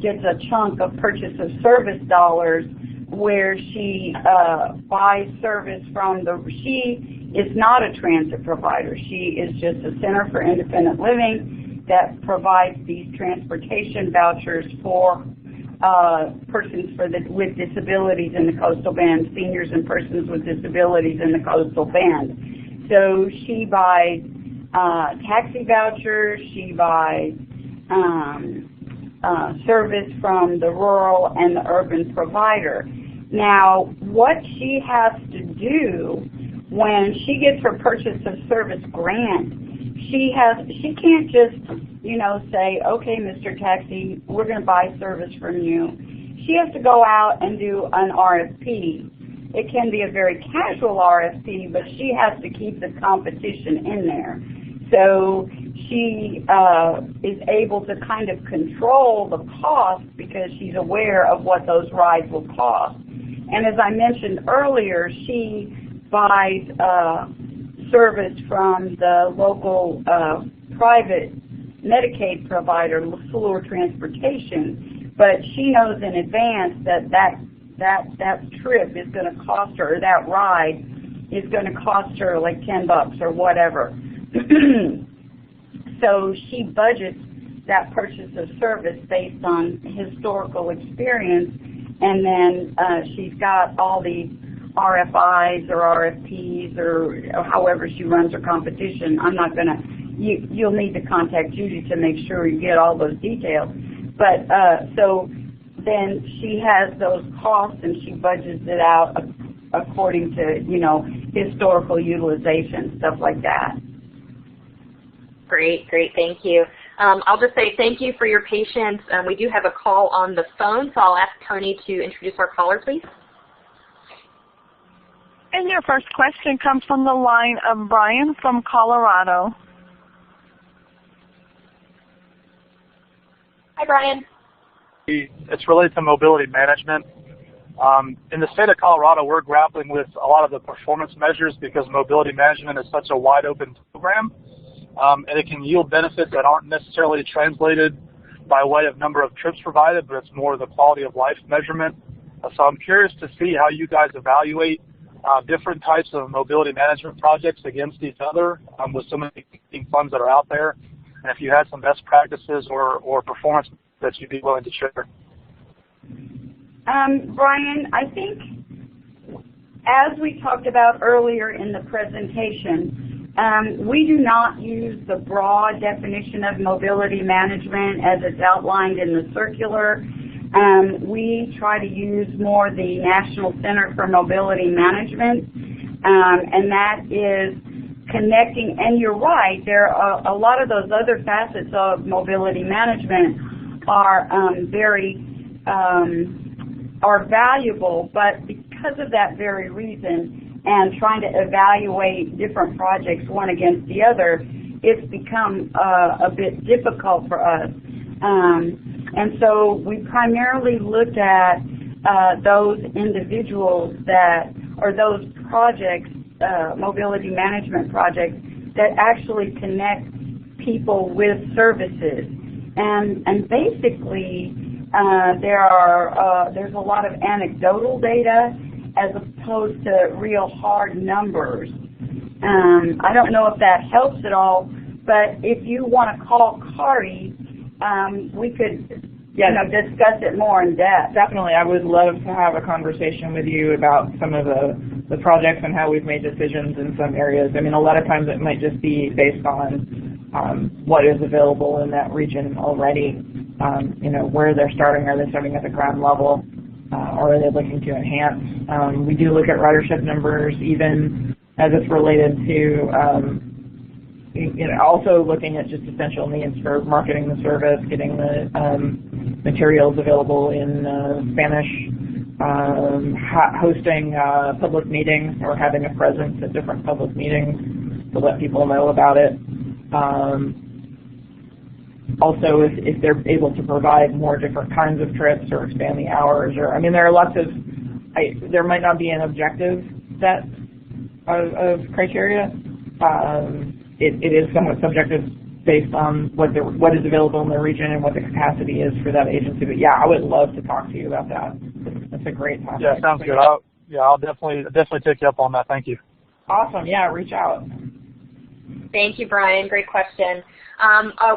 gets a chunk of purchase of service dollars where she buys service from she is not a transit provider. She is just a Center for Independent Living that provides these transportation vouchers for persons with disabilities in the Coastal Bend, seniors and persons with disabilities in the Coastal Bend. So she buys taxi vouchers, she buys service from the rural and the urban provider. Now, what she has to do when she gets her purchase of service grant, she can't just, say, okay, Mr. Taxi, we're going to buy service from you. She has to go out and do an RFP. It can be a very casual RFP, but she has to keep the competition in there. So she is able to kind of control the cost because she's aware of what those rides will cost. And as I mentioned earlier, she buys service from the local private Medicaid provider, LaFleur Transportation, but she knows in advance that trip is going to cost her, or that ride is going to cost her like $10 or whatever. So she budgets that purchase of service based on historical experience, and then she's got all the RFIs or RFPs or however she runs her competition. I'm not going to, you'll need to contact Judy to make sure you get all those details. But so then she has those costs and she budgets it out according to, historical utilization, stuff like that. Great, thank you. I'll just say thank you for your patience. We do have a call on the phone, so I'll ask Tony to introduce our caller, please. And your first question comes from the line of Brian from Colorado. Hi, Brian. It's related to mobility management. In the state of Colorado, we're grappling with a lot of the performance measures because mobility management is such a wide open program, and it can yield benefits that aren't necessarily translated by way of number of trips provided, but it's more the quality of life measurement. So I'm curious to see how you guys evaluate different types of mobility management projects against each other with so many funds that are out there, and if you had some best practices or performance that you'd be willing to share. Brian, I think as we talked about earlier in the presentation, we do not use the broad definition of mobility management as it's outlined in the circular. We try to use more the National Center for Mobility Management, and that is connecting, and you're right, there are a lot of those other facets of mobility management are are valuable, but because of that very reason and trying to evaluate different projects one against the other, it's become a bit difficult for us. And so we primarily looked at those individuals that, or those projects, mobility management projects that actually connect people with services. And basically, there's a lot of anecdotal data as opposed to real hard numbers. I don't know if that helps at all, but if you want to call Kari, we could discuss it more in depth. Definitely. I would love to have a conversation with you about some of the projects and how we've made decisions in some areas. I mean, a lot of times it might just be based on what is available in that region already. Where they're starting. Are they starting at the ground level, or are they looking to enhance? We do look at ridership numbers, even as it's related to, also looking at just essential needs for marketing the service, getting the materials available in Spanish, hosting public meetings or having a presence at different public meetings to let people know about it. Also, if they're able to provide more different kinds of trips or expand the hours, or there are lots of, there might not be an objective set of criteria. It is somewhat subjective based on what is available in the region and what the capacity is for that agency. But yeah, I would love to talk to you about that. That's a great topic. Yeah, sounds good. I'll definitely take you up on that. Thank you. Awesome. Yeah, reach out. Thank you, Brian. Great question.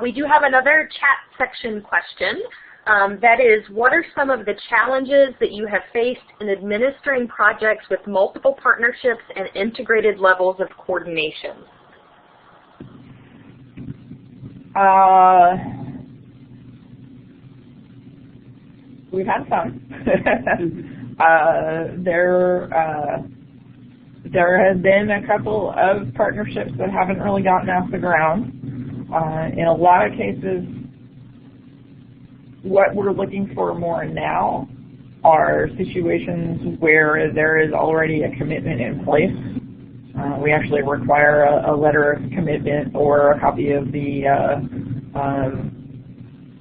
We do have another chat section question. That is, what are some of the challenges that you have faced in administering projects with multiple partnerships and integrated levels of coordination? We've had some. There have been a couple of partnerships that haven't really gotten off the ground. In a lot of cases, what we're looking for more now are situations where there is already a commitment in place. We actually require a letter of commitment or a copy of the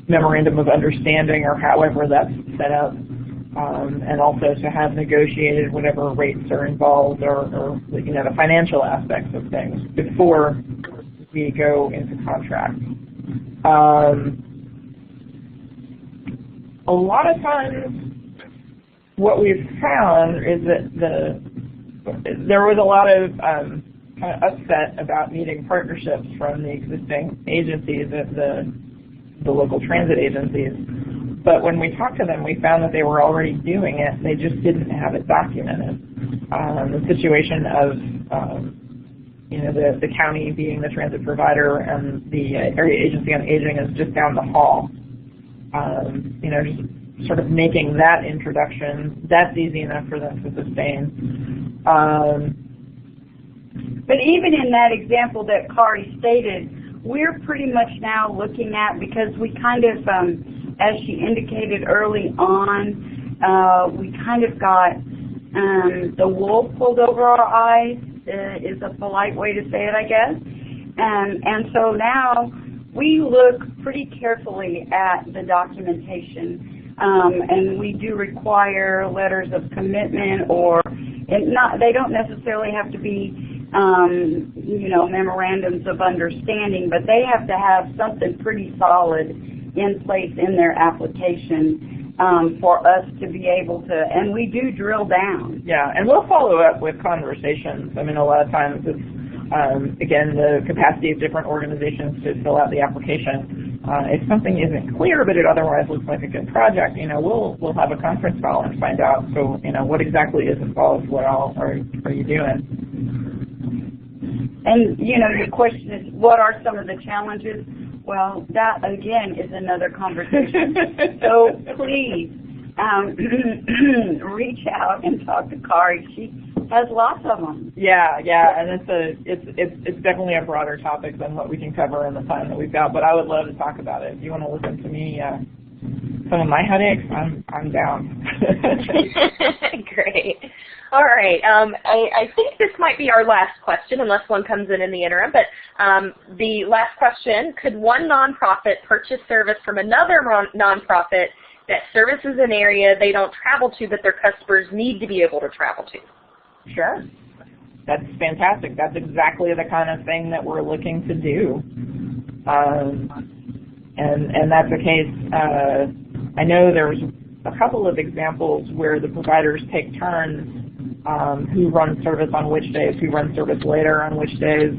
memorandum of understanding, or however that's set up, and also to have negotiated whatever rates are involved, or the financial aspects of things before we go into contract. A lot of times, what we've found is that there was a lot of kind of upset about needing partnerships from the existing agencies, the local transit agencies. But when we talked to them, we found that they were already doing it. They just didn't have it documented. The situation of the county being the transit provider and the area agency on aging is just down the hall. Just sort of making that introduction, that's easy enough for them to sustain. But even in that example that Kari stated, we're pretty much now looking at, because we kind of, as she indicated early on, we kind of got the wool pulled over our eyes, is a polite way to say it, I guess. And so now we look pretty carefully at the documentation. and we do require letters of commitment, or they don't necessarily have to be memorandums of understanding, but they have to have something pretty solid in place in their application for us to be able to, and we do drill down. Yeah, and we'll follow up with conversations. I mean, a lot of times it's, again, the capacity of different organizations to fill out the application. If something isn't clear, but it otherwise looks like a good project, we'll have a conference call and find out. So, what exactly is involved? What all are you doing? And, your question is, what are some of the challenges? Well, that, again, is another conversation. So please reach out and talk to Kari. She has lots of them. Yeah, and it's definitely a broader topic than what we can cover in the time that we've got, but I would love to talk about it. If you want to listen to me, some of my headaches, I'm down. Great. All right. I think this might be our last question, unless one comes in the interim. But the last question, could one nonprofit purchase service from another nonprofit that services an area they don't travel to, but their customers need to be able to travel to? Sure. That's fantastic. That's exactly the kind of thing that we're looking to do. And that's the case. I know there's a couple of examples where the providers take turns who run service on which days, who run service later on which days,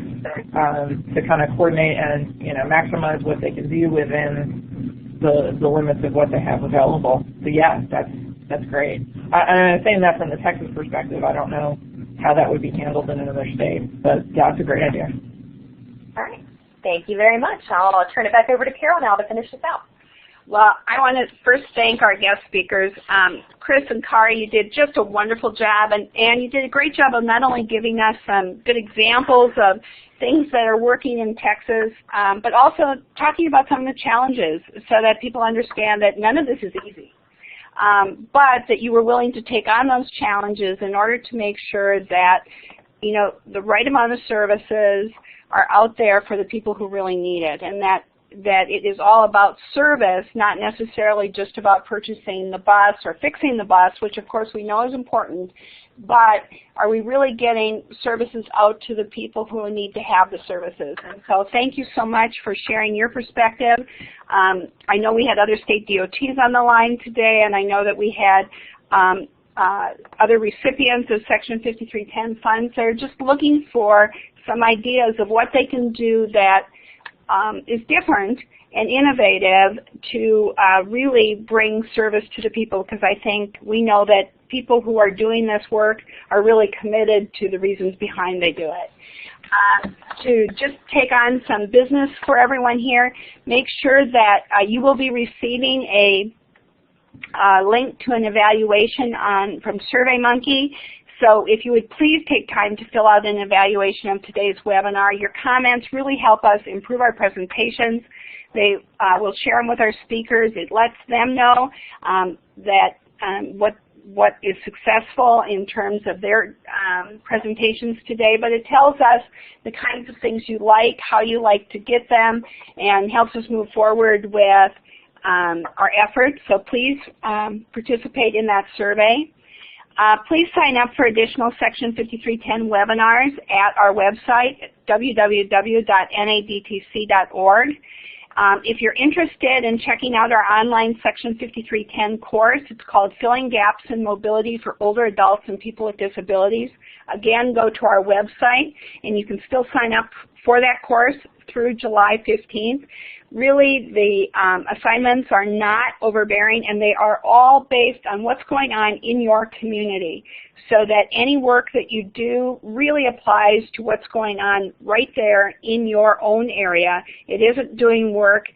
to kind of coordinate and maximize what they can do within the limits of what they have available. So yeah, that's great. I'm saying that from the Texas perspective. I don't know how that would be handled in another state, but yeah, it's a great idea. All right. Thank you very much. I'll turn it back over to Carol now to finish this out. Well, I want to first thank our guest speakers. Kris and Kari, you did just a wonderful job, and you did a great job of not only giving us some good examples of things that are working in Texas, but also talking about some of the challenges so that people understand that none of this is easy. But that you were willing to take on those challenges in order to make sure that, the right amount of services are out there for the people who really need it, and that it is all about service, not necessarily just about purchasing the bus or fixing the bus, which of course we know is important, but are we really getting services out to the people who need to have the services? And so thank you so much for sharing your perspective. I know we had other state DOTs on the line today, and I know that we had other recipients of Section 5310 funds. They're just looking for some ideas of what they can do that is different and innovative to really bring service to the people, because I think we know that people who are doing this work are really committed to the reasons behind they do it. To just take on some business for everyone here, make sure that you will be receiving a link to an evaluation from SurveyMonkey. So if you would please take time to fill out an evaluation of today's webinar. Your comments really help us improve our presentations. They will share them with our speakers. It lets them know that what is successful in terms of their presentations today, but it tells us the kinds of things you like, how you like to get them, and helps us move forward with our efforts. So please participate in that survey. Please sign up for additional Section 5310 webinars at our website, www.NADTC.org. If you're interested in checking out our online Section 5310 course, it's called Filling Gaps in Mobility for Older Adults and People with Disabilities. Again, go to our website, and you can still sign up for that course through July 15th. Really, the assignments are not overbearing, and they are all based on what's going on in your community, so that any work that you do really applies to what's going on right there in your own area. It isn't doing work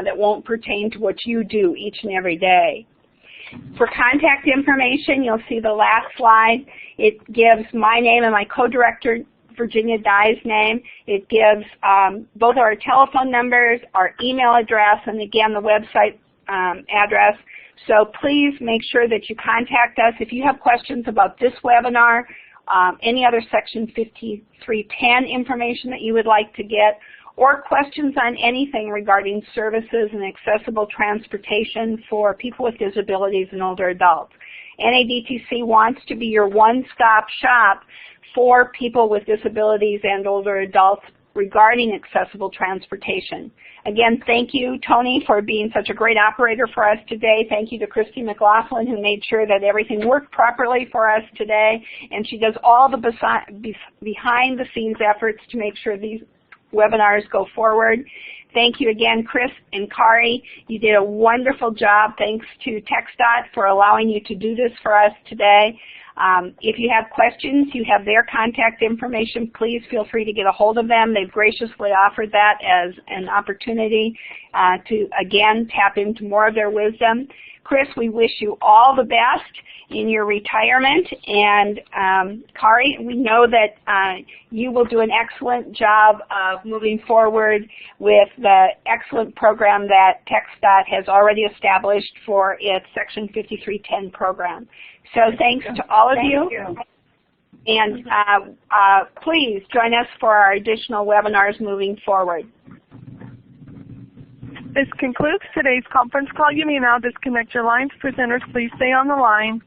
that won't pertain to what you do each and every day. For contact information, you'll see the last slide. It gives my name and my co-director Virginia Dye's name. It gives both our telephone numbers, our email address, and again the website address. So please make sure that you contact us if you have questions about this webinar, any other Section 5310 information that you would like to get, or questions on anything regarding services and accessible transportation for people with disabilities and older adults. NADTC wants to be your one-stop shop for people with disabilities and older adults regarding accessible transportation. Again, thank you, Tony, for being such a great operator for us today. Thank you to Christy McLaughlin, who made sure that everything worked properly for us today. And she does all the behind-the-scenes efforts to make sure these webinars go forward. Thank you again, Kris and Kari. You did a wonderful job. Thanks to TxDOT for allowing you to do this for us today. If you have questions, you have their contact information. Please feel free to get a hold of them. They've graciously offered that as an opportunity to, again, tap into more of their wisdom. Kris, we wish you all the best in your retirement. And Kari, we know that you will do an excellent job of moving forward with the excellent program that TxDOT has already established for its Section 5310 program. So thanks to all of you. And please join us for our additional webinars moving forward. This concludes today's conference call. You may now disconnect your lines. Presenters, please stay on the line.